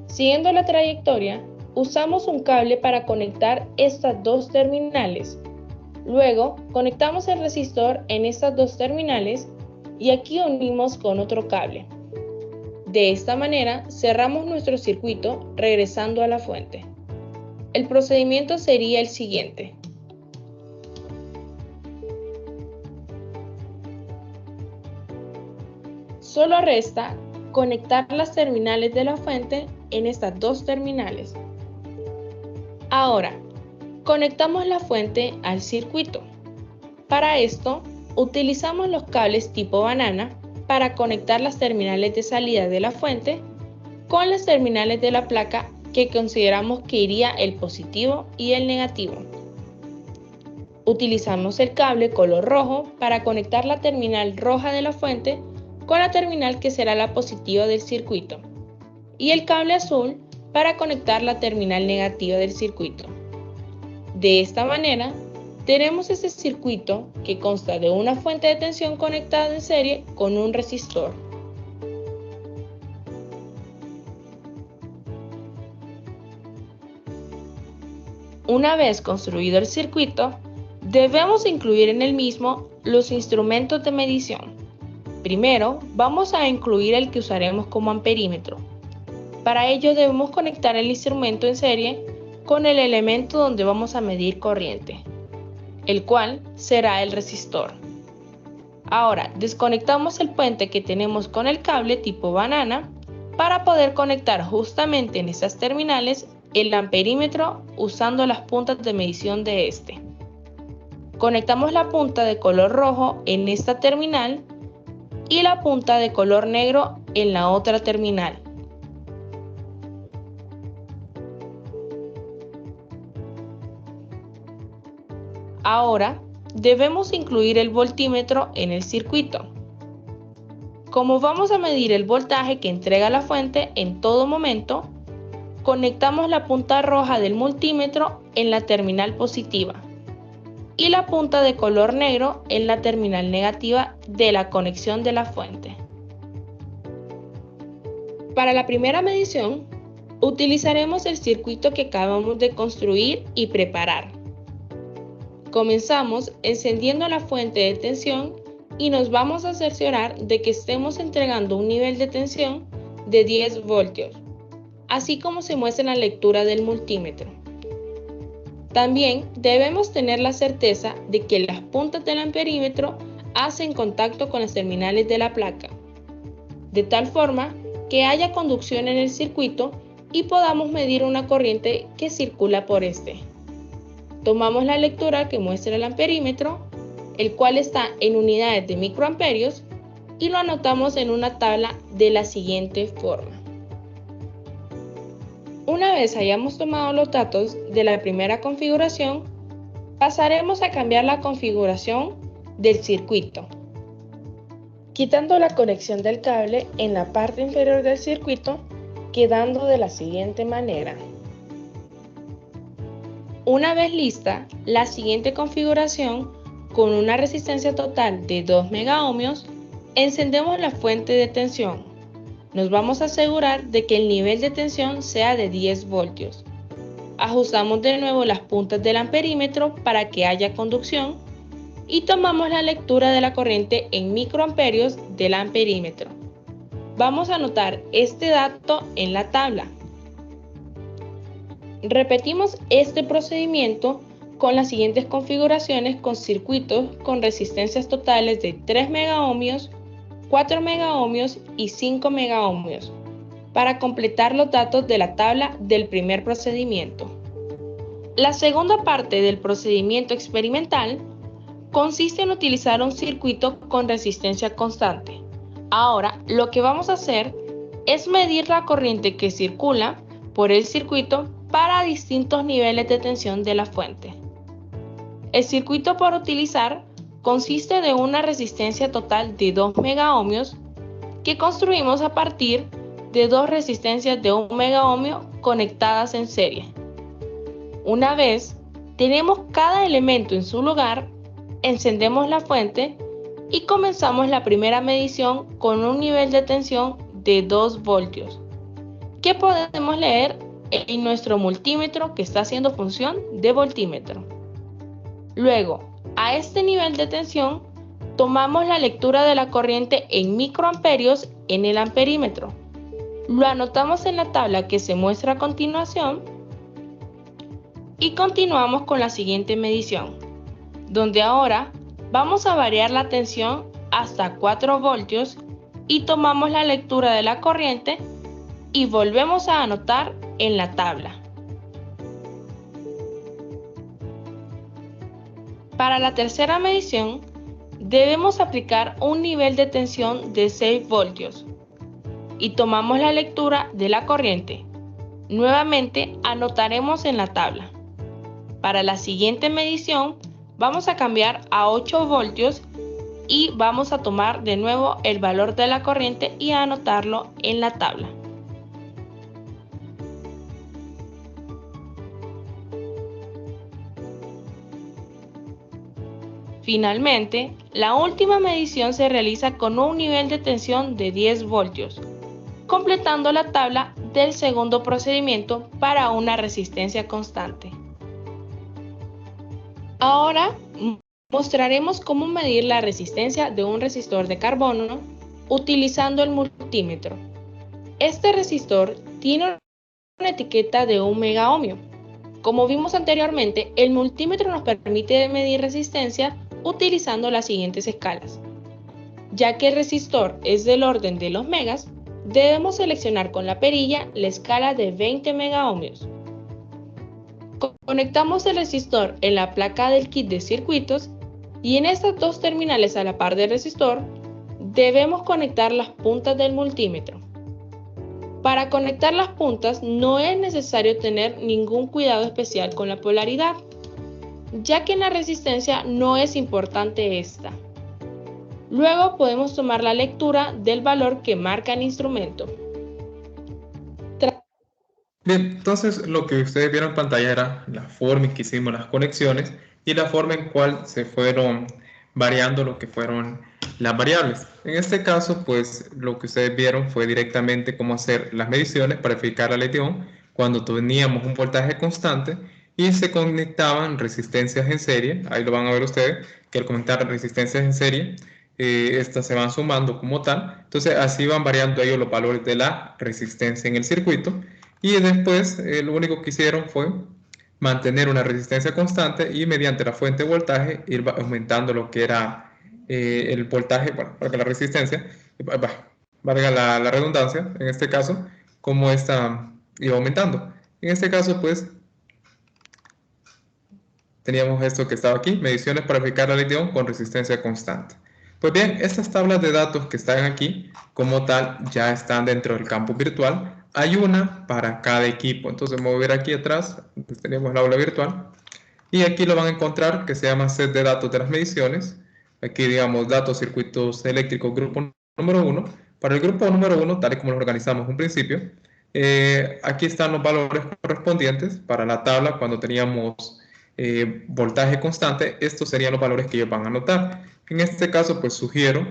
Siguiendo la trayectoria, usamos un cable para conectar estas dos terminales. Luego, conectamos el resistor en estas dos terminales y aquí unimos con otro cable. De esta manera, cerramos nuestro circuito regresando a la fuente. El procedimiento sería el siguiente. Solo resta conectar las terminales de la fuente en estas dos terminales. Ahora, conectamos la fuente al circuito. Para esto, utilizamos los cables tipo banana para conectar las terminales de salida de la fuente con las terminales de la placa que consideramos que iría el positivo y el negativo. Utilizamos el cable color rojo para conectar la terminal roja de la fuente con la terminal que será la positiva del circuito y el cable azul para conectar la terminal negativa del circuito. De esta manera, tenemos este circuito que consta de una fuente de tensión conectada en serie con un resistor. Una vez construido el circuito, debemos incluir en el mismo los instrumentos de medición. Primero, vamos a incluir el que usaremos como amperímetro. Para ello debemos conectar el instrumento en serie con el elemento donde vamos a medir corriente, el cual será el resistor. Ahora, desconectamos el puente que tenemos con el cable tipo banana para poder conectar justamente en estas terminales el amperímetro usando las puntas de medición de este. Conectamos la punta de color rojo en esta terminal y la punta de color negro en la otra terminal. Ahora debemos incluir el voltímetro en el circuito. Como vamos a medir el voltaje que entrega la fuente en todo momento, conectamos la punta roja del multímetro en la terminal positiva y la punta de color negro en la terminal negativa de la conexión de la fuente. Para la primera medición, utilizaremos el circuito que acabamos de construir y preparar. Comenzamos encendiendo la fuente de tensión y nos vamos a cerciorar de que estemos entregando un nivel de tensión de 10 voltios, así como se muestra en la lectura del multímetro. También debemos tener la certeza de que las puntas del amperímetro hacen contacto con las terminales de la placa, de tal forma que haya conducción en el circuito y podamos medir una corriente que circula por este. Tomamos la lectura que muestra el amperímetro, el cual está en unidades de microamperios, y lo anotamos en una tabla de la siguiente forma. Una vez hayamos tomado los datos de la primera configuración, pasaremos a cambiar la configuración del circuito, quitando la conexión del cable en la parte inferior del circuito, quedando de la siguiente manera. Una vez lista la siguiente configuración, con una resistencia total de 2 megaohmios, encendemos la fuente de tensión. Nos vamos a asegurar de que el nivel de tensión sea de 10 voltios. Ajustamos de nuevo las puntas del amperímetro para que haya conducción y tomamos la lectura de la corriente en microamperios del amperímetro. Vamos a anotar este dato en la tabla. Repetimos este procedimiento con las siguientes configuraciones con circuitos con resistencias totales de 3 megaohmios, 4 megaohmios y 5 megaohmios para completar los datos de la tabla del primer procedimiento. La segunda parte del procedimiento experimental consiste en utilizar un circuito con resistencia constante. Ahora, lo que vamos a hacer es medir la corriente que circula por el circuito para distintos niveles de tensión de la fuente. El circuito por utilizar consiste de una resistencia total de 2 megaohmios que construimos a partir de dos resistencias de 1 megaohmio conectadas en serie. Una vez tenemos cada elemento en su lugar, encendemos la fuente y comenzamos la primera medición con un nivel de tensión de 2 voltios, que podemos leer en nuestro multímetro que está haciendo función de voltímetro. Luego, a este nivel de tensión, tomamos la lectura de la corriente en microamperios en el amperímetro. Lo anotamos en la tabla que se muestra a continuación y continuamos con la siguiente medición, donde ahora vamos a variar la tensión hasta 4 voltios y tomamos la lectura de la corriente y volvemos a anotar en la tabla. Para la tercera medición, debemos aplicar un nivel de tensión de 6 voltios y tomamos la lectura de la corriente. Nuevamente anotaremos en la tabla. Para la siguiente medición, vamos a cambiar a 8 voltios y vamos a tomar de nuevo el valor de la corriente y a anotarlo en la tabla. Finalmente, la última medición se realiza con un nivel de tensión de 10 voltios, completando la tabla del segundo procedimiento para una resistencia constante. Ahora mostraremos cómo medir la resistencia de un resistor de carbono utilizando el multímetro. Este resistor tiene una etiqueta de 1 megaohmio. Como vimos anteriormente, el multímetro nos permite medir resistencia utilizando las siguientes escalas. Ya que el resistor es del orden de los megas, debemos seleccionar con la perilla la escala de 20 megaohmios. Conectamos el resistor en la placa del kit de circuitos y en estas dos terminales a la par del resistor debemos conectar las puntas del multímetro. Para conectar las puntas no es necesario tener ningún cuidado especial con la polaridad, ya que en la resistencia no es importante esta. Luego podemos tomar la lectura del valor que marca el instrumento. Bien, entonces lo que ustedes vieron en pantalla era la forma en que hicimos las conexiones y la forma en cual se fueron variando lo que fueron las variables. En este caso, pues lo que ustedes vieron fue directamente cómo hacer las mediciones para verificar la lección cuando teníamos un voltaje constante y se conectaban resistencias en serie. Ahí lo van a ver ustedes, que al conectar resistencias en serie, estas se van sumando como tal. Entonces así van variando ellos los valores de la resistencia en el circuito. Y después lo único que hicieron fue mantener una resistencia constante y mediante la fuente de voltaje ir aumentando lo que era el voltaje, bueno, para que la resistencia, valga la redundancia, en este caso, como esta iba aumentando. En este caso, pues, teníamos esto que estaba aquí, mediciones para aplicar la ley de Ohm con resistencia constante. Pues bien, estas tablas de datos que están aquí, como tal, ya están dentro del campus virtual. Hay una para cada equipo. Entonces me voy a ver aquí atrás, pues tenemos la aula virtual. Y aquí lo van a encontrar que se llama set de datos de las mediciones. Aquí digamos datos, circuitos eléctricos, grupo número 1. Para el grupo número 1, tal y como lo organizamos en un principio, aquí están los valores correspondientes para la tabla cuando teníamos voltaje constante. Estos serían los valores que ellos van a anotar. En este caso, pues sugiero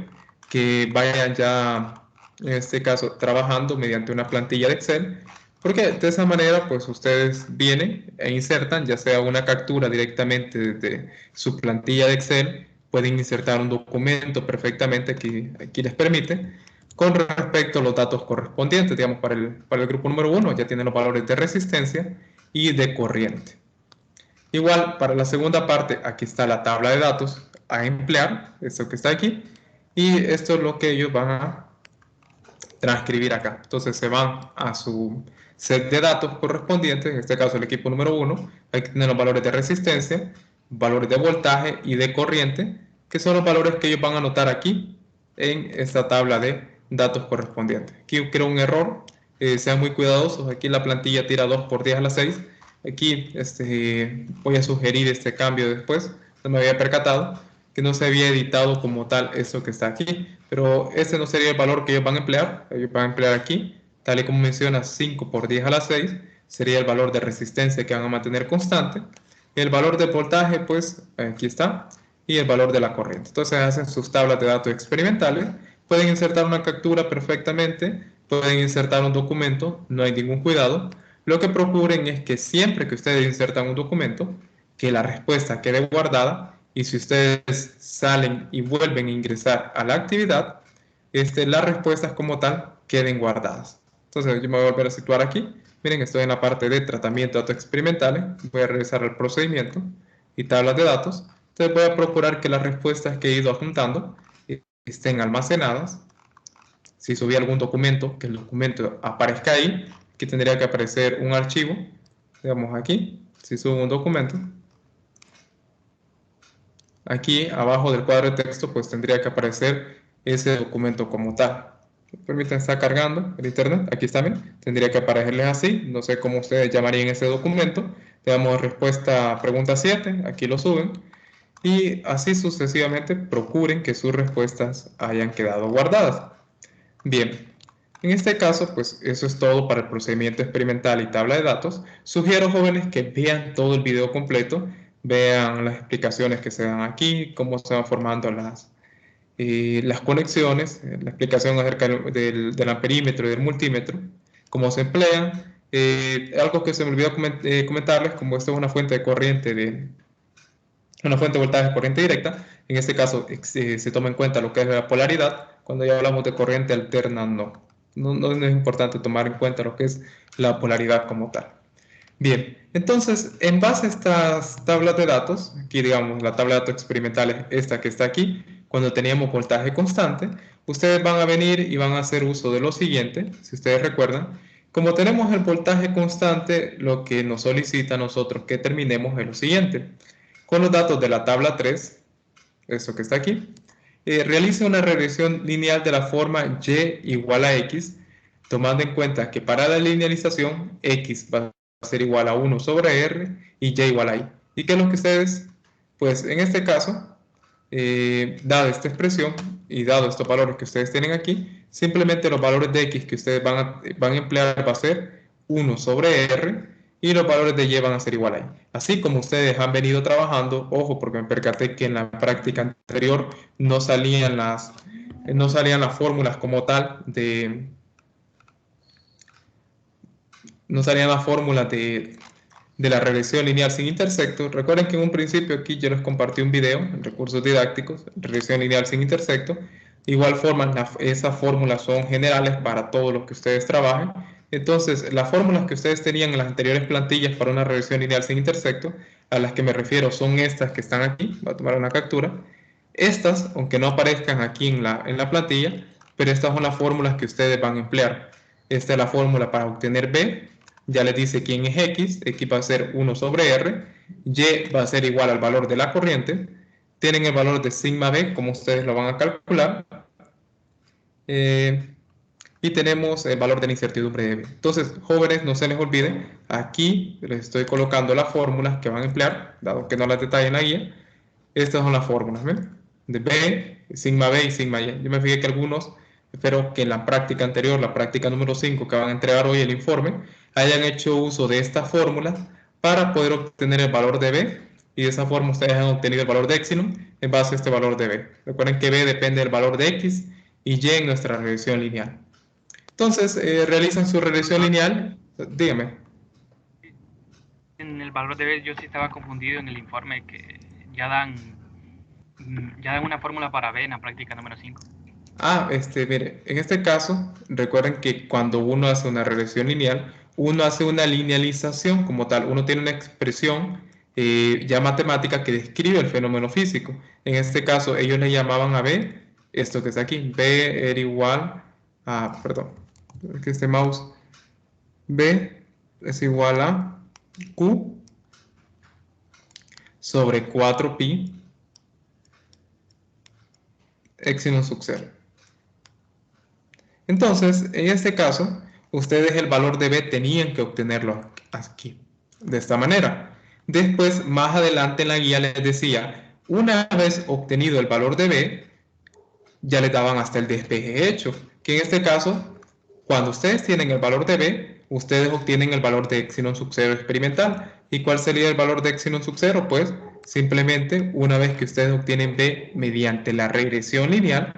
que vayan ya, en este caso, trabajando mediante una plantilla de Excel, porque de esa manera, pues ustedes vienen e insertan, ya sea una captura directamente desde su plantilla de Excel, pueden insertar un documento perfectamente que aquí les permite, con respecto a los datos correspondientes, digamos, para el grupo número 1 ya tienen los valores de resistencia y de corriente. Igual, para la segunda parte, aquí está la tabla de datos a emplear, esto que está aquí, y esto es lo que ellos van a transcribir acá. Entonces se van a su set de datos correspondientes, en este caso el equipo número 1, aquí tienen los valores de resistencia, valores de voltaje y de corriente, que son los valores que ellos van a anotar aquí en esta tabla de datos correspondientes. Aquí creo un error, sean muy cuidadosos, aquí la plantilla tira 2 por 10 a la 6, aquí voy a sugerir este cambio después, no me había percatado que no se había editado como tal eso que está aquí, pero ese no sería el valor que ellos van a emplear aquí, tal y como menciona 5 por 10 a la 6, sería el valor de resistencia que van a mantener constante, el valor de voltaje pues aquí está, y el valor de la corriente. Entonces hacen sus tablas de datos experimentales, pueden insertar una captura perfectamente, pueden insertar un documento, no hay ningún cuidado. Lo que procuren es que siempre que ustedes insertan un documento, que la respuesta quede guardada, y si ustedes salen y vuelven a ingresar a la actividad, las respuestas como tal queden guardadas. Entonces yo me voy a volver a situar aquí. Miren, estoy en la parte de tratamiento de datos experimentales. Voy a regresar al procedimiento y tablas de datos. Entonces voy a procurar que las respuestas que he ido adjuntando estén almacenadas. Si subí algún documento, que el documento aparezca ahí. Aquí tendría que aparecer un archivo. Digamos aquí, si subo un documento. Aquí abajo del cuadro de texto pues tendría que aparecer ese documento como tal. Permítanme, está cargando el internet, aquí está bien, tendría que aparecerles así, no sé cómo ustedes llamarían ese documento. Le damos respuesta a pregunta 7, aquí lo suben, y así sucesivamente procuren que sus respuestas hayan quedado guardadas. Bien, en este caso pues eso es todo para el procedimiento experimental y tabla de datos. Sugiero, jóvenes, que vean todo el video completo, vean las explicaciones que se dan aquí, cómo se van formando las conexiones, la explicación acerca del amperímetro y del multímetro, cómo se emplean. Algo que se me olvidó comentarles, como esto es una fuente de corriente, una fuente de voltaje corriente directa, en este caso se toma en cuenta lo que es la polaridad. Cuando ya hablamos de corriente alterna, no es importante tomar en cuenta lo que es la polaridad como tal. Bien, entonces, en base a estas tablas de datos, aquí digamos la tabla de datos experimental es esta que está aquí, cuando teníamos voltaje constante, ustedes van a venir y van a hacer uso de lo siguiente, si ustedes recuerdan, como tenemos el voltaje constante, lo que nos solicita a nosotros que terminemos es lo siguiente. Con los datos de la tabla 3, eso que está aquí, realice una regresión lineal de la forma y igual a x, tomando en cuenta que para la linealización x va a ser igual a 1 sobre r y y igual a i. ¿Y qué es lo que ustedes? Pues en este caso, dada esta expresión y dado estos valores que ustedes tienen aquí, simplemente los valores de x que ustedes van a emplear va a ser 1 sobre r y los valores de y van a ser igual a i. Así como ustedes han venido trabajando, ojo, porque me percaté que en la práctica anterior no salían las fórmulas como tal no salían las fórmulas de la regresión lineal sin intersecto. Recuerden que en un principio aquí yo les compartí un video en recursos didácticos, regresión lineal sin intersecto. De igual forma, esas fórmulas son generales para todos los que ustedes trabajen. Entonces, las fórmulas que ustedes tenían en las anteriores plantillas para una regresión lineal sin intersecto, a las que me refiero son estas que están aquí, voy a tomar una captura. Estas, aunque no aparezcan aquí en la plantilla, pero estas son las fórmulas que ustedes van a emplear. Esta es la fórmula para obtener B, ya les dice quién es X va a ser 1 sobre R, Y va a ser igual al valor de la corriente, tienen el valor de sigma B, como ustedes lo van a calcular, y tenemos el valor de la incertidumbre de B. Entonces, jóvenes, no se les olvide, aquí les estoy colocando las fórmulas que van a emplear, dado que no las detalla en la guía. Estas son las fórmulas, ¿ven? De B, sigma B y sigma Y. Yo me fijé que algunos, espero que en la práctica anterior, la práctica número 5 que van a entregar hoy el informe, hayan hecho uso de estas fórmulas para poder obtener el valor de B, y de esa forma ustedes han obtenido el valor de epsilon en base a este valor de B. Recuerden que B depende del valor de X y Y en nuestra regresión lineal. Entonces, realizan su regresión lineal. Dígame. En el valor de B yo sí estaba confundido en el informe que ya dan una fórmula para B en la práctica número 5. Mire, en este caso, recuerden que cuando uno hace una regresión lineal, uno hace una linealización como tal, uno tiene una expresión ya matemática que describe el fenómeno físico. En este caso, ellos le llamaban a B, esto que está aquí, B era igual a, perdón, que este mouse, B es igual a Q sobre 4pi epsilon sub 0. Entonces, en este caso, ustedes el valor de B tenían que obtenerlo aquí, de esta manera. Después, más adelante en la guía les decía, una vez obtenido el valor de B, ya les daban hasta el despeje hecho, que en este caso, cuando ustedes tienen el valor de B, ustedes obtienen el valor de epsilon sub 0 experimental. ¿Y cuál sería el valor de epsilon sub 0? Pues simplemente una vez que ustedes obtienen B mediante la regresión lineal,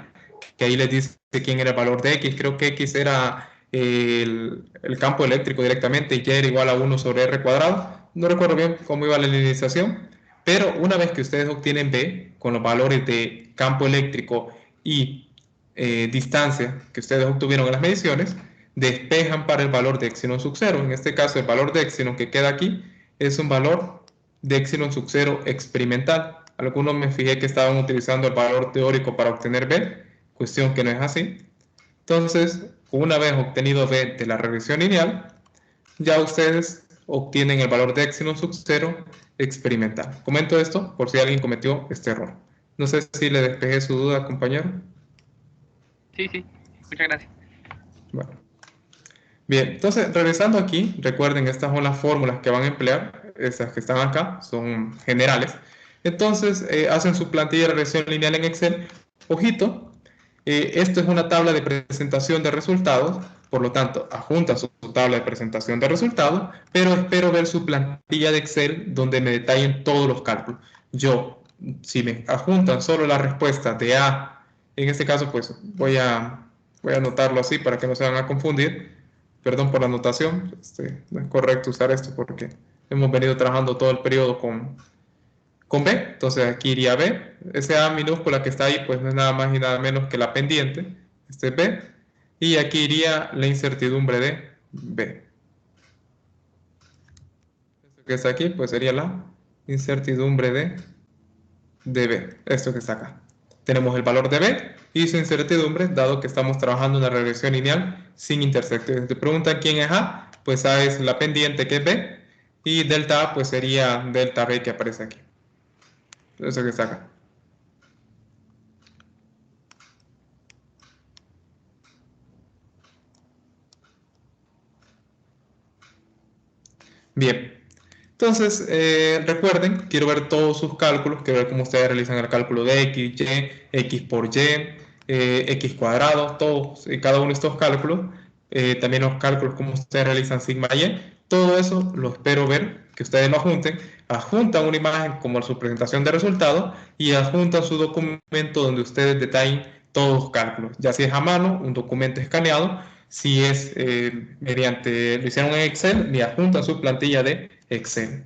que ahí les dice quién era el valor de X, creo que X era el campo eléctrico directamente y Y era igual a 1 sobre R cuadrado, no recuerdo bien cómo iba la linealización, pero una vez que ustedes obtienen B con los valores de campo eléctrico y distancia que ustedes obtuvieron en las mediciones, despejan para el valor de epsilon sub 0. En este caso, el valor de epsilon que queda aquí es un valor de epsilon sub 0 experimental. Algunos me fijé que estaban utilizando el valor teórico para obtener B, cuestión que no es así. Entonces, una vez obtenido B de la regresión lineal, ya ustedes obtienen el valor de epsilon sub 0 experimental. Comento esto por si alguien cometió este error. No sé si le despejé su duda, compañero. Sí, muchas gracias. Bueno. Bien, entonces regresando aquí, recuerden, estas son las fórmulas que van a emplear, estas que están acá, son generales. Entonces, hacen su plantilla de regresión lineal en Excel. Ojito, esto es una tabla de presentación de resultados, por lo tanto, adjunta su tabla de presentación de resultados, pero espero ver su plantilla de Excel donde me detallen todos los cálculos. Si me adjuntan solo la respuesta de A, en este caso, pues voy a anotarlo así para que no se van a confundir. Perdón por la anotación, no es correcto usar esto porque hemos venido trabajando todo el periodo con B, entonces aquí iría B, ese A minúscula que está ahí pues no es nada más y nada menos que la pendiente, este es B, y aquí iría la incertidumbre de B. Esto que está aquí pues sería la incertidumbre de B, esto que está acá. Tenemos el valor de B y su incertidumbre, dado que estamos trabajando en una regresión lineal sin intersecto. Si te preguntan quién es A, pues A es la pendiente que es B, y delta A pues sería delta B que aparece aquí. Eso que está acá. Bien. Entonces, recuerden, quiero ver todos sus cálculos, quiero ver cómo ustedes realizan el cálculo de X, Y, X por Y, X cuadrado, todos y cada uno de estos cálculos, también los cálculos cómo ustedes realizan sigma Y, todo eso lo espero ver, que ustedes lo adjuntan una imagen como su presentación de resultados y adjuntan su documento donde ustedes detallen todos los cálculos, ya si es a mano, un documento escaneado, si es lo hicieron en Excel, le adjuntan su plantilla de Excel.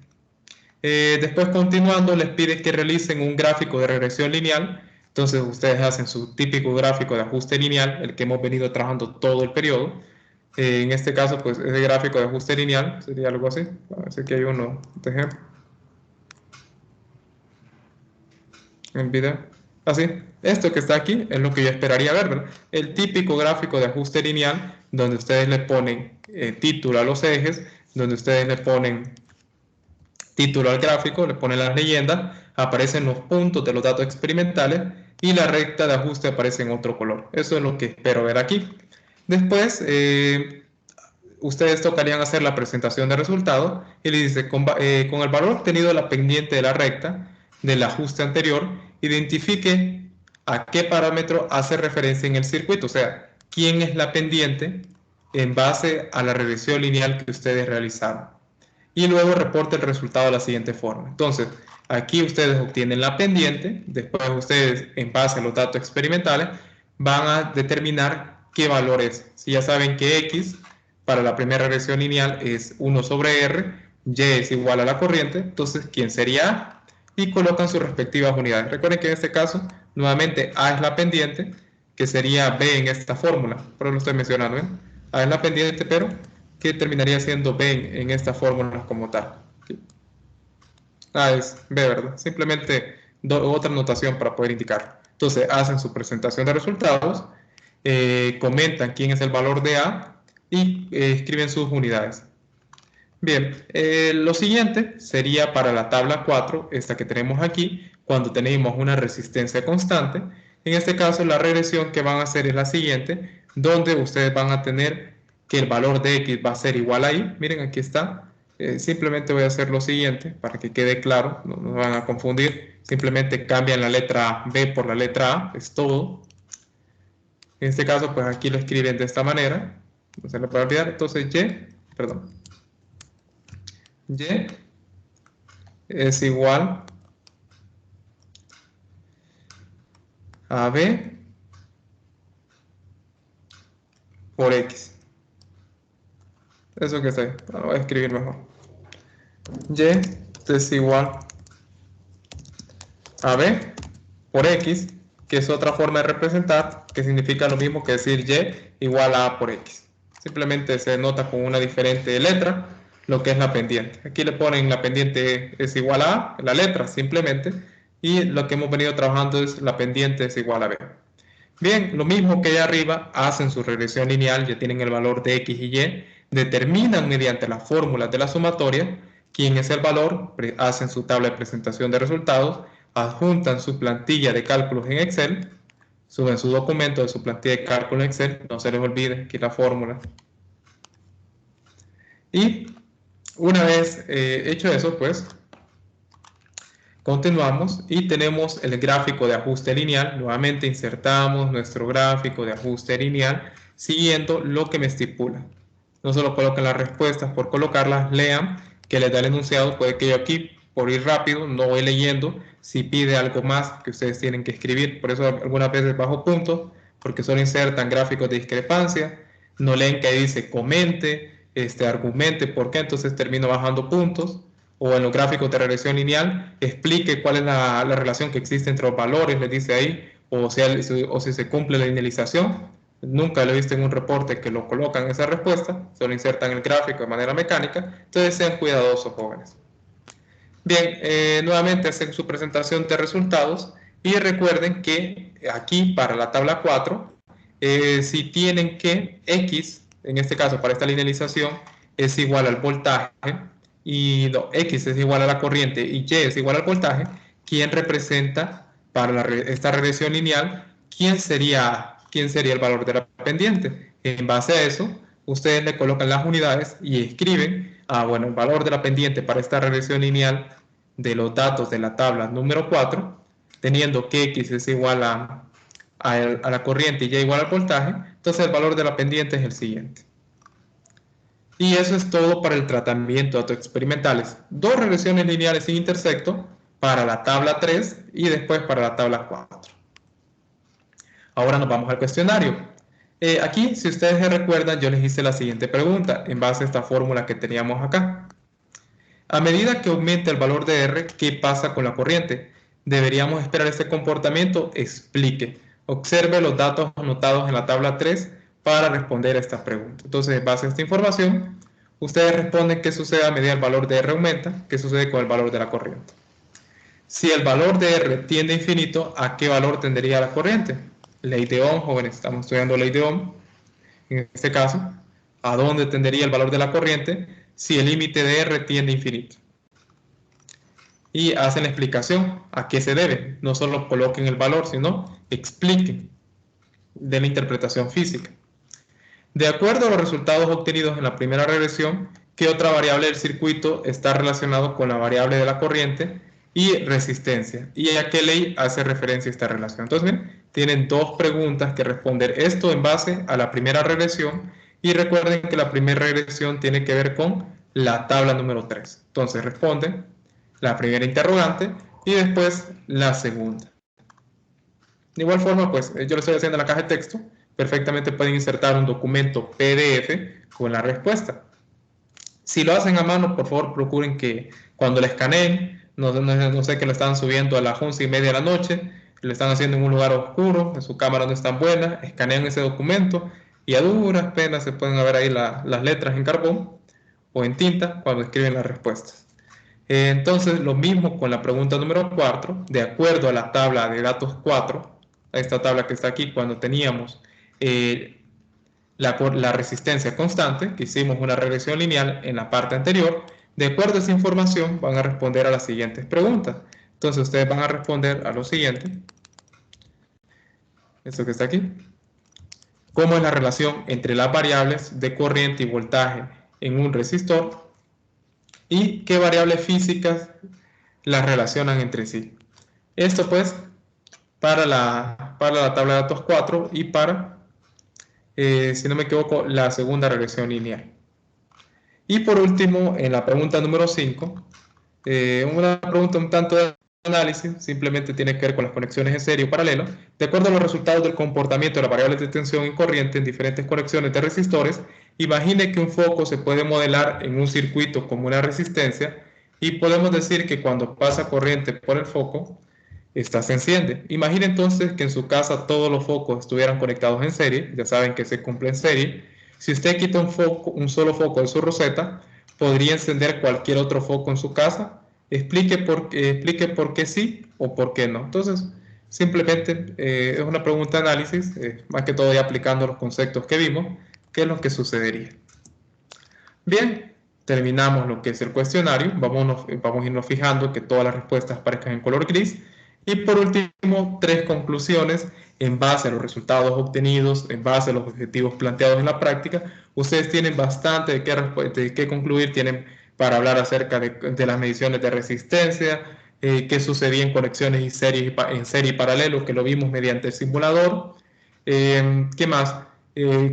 Después, continuando, les pide que realicen un gráfico de regresión lineal. Entonces, ustedes hacen su típico gráfico de ajuste lineal, el que hemos venido trabajando todo el periodo. En este caso, pues, ese gráfico de ajuste lineal sería algo así. Así que hay uno de ejemplo. El video. Así, esto que está aquí es lo que yo esperaría ver, ¿verdad? El típico gráfico de ajuste lineal, donde ustedes le ponen título a los ejes, donde ustedes le ponen título al gráfico, le ponen las leyendas, aparecen los puntos de los datos experimentales y la recta de ajuste aparece en otro color. Eso es lo que espero ver aquí. Después, ustedes tocarían hacer la presentación de resultados y le dice, con el valor obtenido de la pendiente de la recta del ajuste anterior, identifique a qué parámetro hace referencia en el circuito, o sea, quién es la pendiente en base a la regresión lineal que ustedes realizaron. Y luego reporte el resultado de la siguiente forma. Entonces, aquí ustedes obtienen la pendiente, después ustedes, en base a los datos experimentales, van a determinar qué valor es. Si ya saben que X para la primera regresión lineal es 1 sobre R, Y es igual a la corriente, entonces, ¿quién sería A? Y colocan sus respectivas unidades. Recuerden que en este caso, nuevamente, A es la pendiente, que sería B en esta fórmula, por eso lo estoy mencionando, ¿eh? A es la pendiente, pero que terminaría siendo B en esta fórmula como tal. A es B, ¿verdad? Simplemente otra notación para poder indicar. Entonces, hacen su presentación de resultados, comentan quién es el valor de A y escriben sus unidades. Bien, lo siguiente sería para la tabla 4, esta que tenemos aquí, cuando tenemos una resistencia constante. En este caso, la regresión que van a hacer es la siguiente, donde ustedes van a tener que el valor de X va a ser igual a Y. Miren, aquí está. Simplemente voy a hacer lo siguiente para que quede claro, no nos van a confundir. Simplemente cambian la letra B por la letra A, es todo. En este caso, pues aquí lo escriben de esta manera. No se le puede olvidar. Entonces, Y es igual a B por X. Eso que está ahí, lo voy a escribir mejor. Y es igual a B por X, que es otra forma de representar, que significa lo mismo que decir Y igual a A por X. Simplemente se nota con una diferente letra lo que es la pendiente. Aquí le ponen la pendiente es igual a A, la letra simplemente, y lo que hemos venido trabajando es la pendiente es igual a B. Bien, lo mismo que allá arriba, hacen su regresión lineal, ya tienen el valor de X y Y, determinan mediante las fórmulas de la sumatoria quién es el valor, hacen su tabla de presentación de resultados, adjuntan su plantilla de cálculos en Excel, suben su documento de su plantilla de cálculo en Excel, no se les olvide aquí la fórmula. Y una vez hecho eso, pues continuamos y tenemos el gráfico de ajuste lineal. Nuevamente insertamos nuestro gráfico de ajuste lineal siguiendo lo que me estipula. No solo coloquen las respuestas por colocarlas, lean que les da el enunciado. Puede que yo aquí, por ir rápido, no voy leyendo. Si pide algo más que ustedes tienen que escribir, por eso algunas veces bajo puntos, porque solo insertan gráficos de discrepancia. No leen que ahí dice comente, argumente por qué, entonces termino bajando puntos. O en los gráficos de regresión lineal, explique cuál es la relación que existe entre los valores, les dice ahí, o si se cumple la linealización. Nunca lo he visto en un reporte que lo colocan esa respuesta, solo insertan el gráfico de manera mecánica, entonces sean cuidadosos, jóvenes. Bien, nuevamente hacen su presentación de resultados y recuerden que aquí para la tabla 4, si tienen que X, en este caso para esta linealización, es igual al voltaje, y X es igual a la corriente y Y es igual al voltaje, ¿quién representa para esta regresión lineal? ¿Quién sería el valor de la pendiente? En base a eso, ustedes le colocan las unidades y escriben, bueno, el valor de la pendiente para esta regresión lineal de los datos de la tabla número 4, teniendo que X es igual a la corriente y Y igual al voltaje, entonces el valor de la pendiente es el siguiente. Y eso es todo para el tratamiento de datos experimentales. 2 regresiones lineales sin intersecto para la tabla 3 y después para la tabla 4. Ahora nos vamos al cuestionario. Aquí, si ustedes se recuerdan, yo les hice la siguiente pregunta en base a esta fórmula que teníamos acá. A medida que aumente el valor de R, ¿qué pasa con la corriente? ¿Deberíamos esperar este comportamiento? Explique. Observe los datos anotados en la tabla 3 para responder a esta pregunta. Entonces, en base a esta información, ustedes responden qué sucede a medida que el valor de R aumenta, qué sucede con el valor de la corriente. Si el valor de R tiende a infinito, ¿a qué valor tendería la corriente? Ley de Ohm, jóvenes, estamos estudiando ley de Ohm. En este caso, ¿a dónde tendería el valor de la corriente si el límite de R tiende a infinito? Y hacen la explicación a qué se debe. No solo coloquen el valor, sino expliquen de la interpretación física. De acuerdo a los resultados obtenidos en la primera regresión, ¿qué otra variable del circuito está relacionada con la variable de la corriente y resistencia? ¿Y a qué ley hace referencia esta relación? Entonces, bien, tienen dos preguntas que responder. Esto en base a la primera regresión. Y recuerden que la primera regresión tiene que ver con la tabla número 3. Entonces, responden la primera interrogante y después la segunda. De igual forma, pues, yo lo estoy haciendo en la caja de texto. Perfectamente pueden insertar un documento PDF con la respuesta. Si lo hacen a mano, por favor, procuren que cuando la escaneen, no sé que lo están subiendo a las 11:30 de la noche, lo están haciendo en un lugar oscuro, su cámara no es tan buena, escanean ese documento y a duras penas se pueden ver ahí las letras en carbón o en tinta cuando escriben las respuestas. Entonces, lo mismo con la pregunta número 4, de acuerdo a la tabla de datos 4, a esta tabla que está aquí, cuando teníamos la resistencia constante, que hicimos una regresión lineal en la parte anterior, de acuerdo a esa información van a responder a las siguientes preguntas. Entonces ustedes van a responder a lo siguiente. Esto que está aquí. ¿Cómo es la relación entre las variables de corriente y voltaje en un resistor? ¿Y qué variables físicas las relacionan entre sí? Esto pues para la tabla de datos 4 y para, si no me equivoco, la segunda regresión lineal. Y por último, en la pregunta número 5, una pregunta un tanto de análisis, simplemente tiene que ver con las conexiones en serie o paralelo. De acuerdo a los resultados del comportamiento de las variables de tensión y corriente en diferentes conexiones de resistores, imagine que un foco se puede modelar en un circuito como una resistencia y podemos decir que cuando pasa corriente por el foco, esta se enciende. Imagine entonces que en su casa todos los focos estuvieran conectados en serie, ya saben que se cumple en serie. Si usted quita un solo foco de su roseta, podría encender cualquier otro foco en su casa. Explique por qué sí o por qué no. Entonces, simplemente es una pregunta de análisis, más que todo ya aplicando los conceptos que vimos, qué es lo que sucedería. Bien, terminamos lo que es el cuestionario. Vamos a irnos fijando que todas las respuestas aparezcan en color gris. Y por último, 3 conclusiones en base a los resultados obtenidos, en base a los objetivos planteados en la práctica. Ustedes tienen bastante de qué concluir, tienen para hablar acerca de las mediciones de resistencia, qué sucedía en conexiones en serie y paralelo, que lo vimos mediante el simulador. ¿Qué más?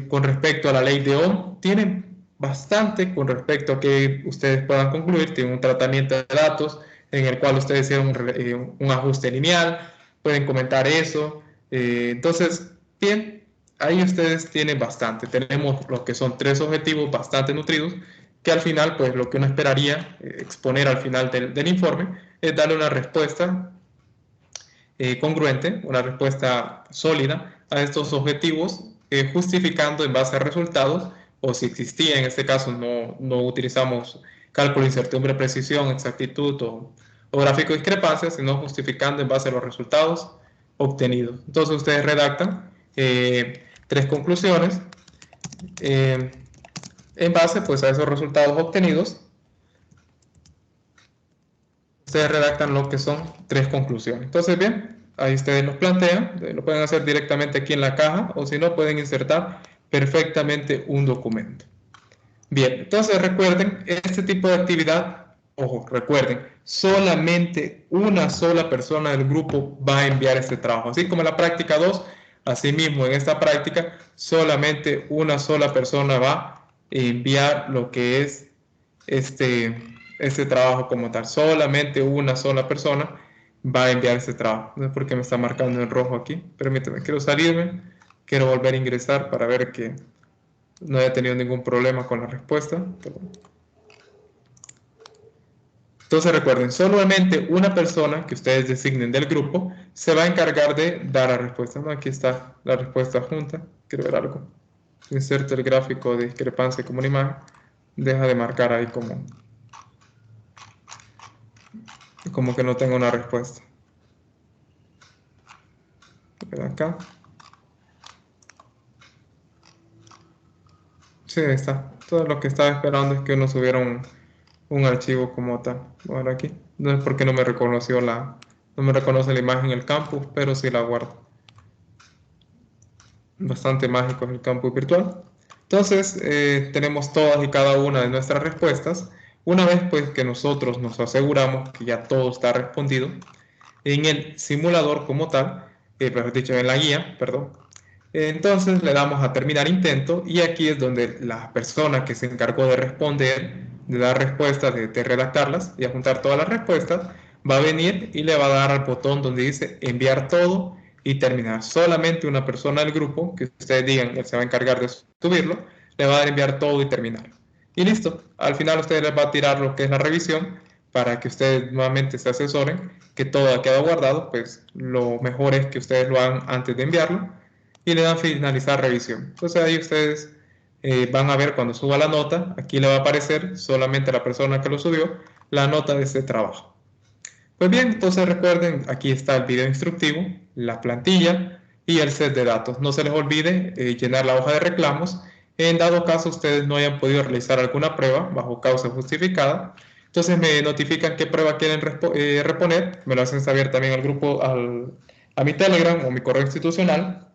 Con respecto a la ley de Ohm, tienen bastante con respecto a que ustedes puedan concluir, tienen un tratamiento de datos, en el cual ustedes hicieron un ajuste lineal, pueden comentar eso. Entonces, bien, ahí ustedes tienen bastante. Tenemos lo que son 3 objetivos bastante nutridos, que al final, pues lo que uno esperaría exponer al final del informe es darle una respuesta congruente, una respuesta sólida a estos objetivos, justificando en base a resultados, o si existía, en este caso no utilizamos cálculo, incertidumbre, precisión, exactitud o gráfico de discrepancia, sino justificando en base a los resultados obtenidos. Entonces ustedes redactan 3 conclusiones en base pues, a esos resultados obtenidos. Ustedes redactan lo que son 3 conclusiones. Entonces, bien, ahí ustedes los plantean, lo pueden hacer directamente aquí en la caja, o si no, pueden insertar perfectamente un documento. Bien, entonces recuerden, este tipo de actividad, ojo, recuerden, solamente una sola persona del grupo va a enviar este trabajo. Así como en la práctica 2, asimismo en esta práctica, solamente una sola persona va a enviar lo que es este trabajo como tal. Solamente una sola persona va a enviar este trabajo. No sé por qué me está marcando en rojo aquí. Permíteme, quiero salirme, quiero volver a ingresar para ver que no haya tenido ningún problema con la respuesta. Entonces recuerden, solamente una persona que ustedes designen del grupo se va a encargar de dar la respuesta. ¿No? Aquí está la respuesta junta. Quiero ver algo. inserto el gráfico de discrepancia como una imagen, deja de marcar ahí como que no tengo una respuesta. Acá. Sí, ahí está. Todo lo que estaba esperando es que uno subiera un archivo como tal. Bueno, aquí. No es porque no me reconoció no me reconoce la imagen en el campus, pero sí la guardo. Bastante mágico es el campus virtual. Entonces, tenemos todas y cada una de nuestras respuestas. Una vez pues que nosotros nos aseguramos que ya todo está respondido, en el simulador como tal, mejor dicho, en la guía, perdón, entonces le damos a terminar intento y aquí es donde la persona que se encargó de responder, de dar respuestas, de redactarlas y juntar todas las respuestas, va a venir y le va a dar al botón donde dice enviar todo y terminar. Solamente una persona del grupo, que ustedes digan que se va a encargar de subirlo, le va a dar enviar todo y terminar. Y listo, al final ustedes les va a tirar lo que es la revisión para que ustedes nuevamente se asesoren que todo ha quedado guardado, pues lo mejor es que ustedes lo hagan antes de enviarlo y le dan finalizar revisión. Entonces ahí ustedes van a ver cuando suba la nota, aquí le va a aparecer solamente a la persona que lo subió la nota de este trabajo. Pues bien, entonces recuerden, aquí está el video instructivo, la plantilla y el set de datos. No se les olvide llenar la hoja de reclamos. En dado caso ustedes no hayan podido realizar alguna prueba bajo causa justificada, entonces me notifican qué prueba quieren reponer, me lo hacen saber también al grupo, a mi Telegram o mi correo institucional,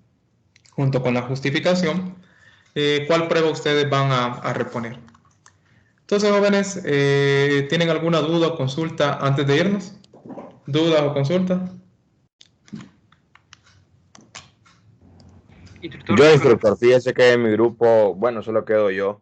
junto con la justificación, cuál prueba ustedes van a reponer. Entonces, jóvenes, ¿tienen alguna duda o consulta antes de irnos? ¿Dudas o consultas? Instructor, Yo, instructor, fíjese que en mi grupo, bueno, solo quedo yo.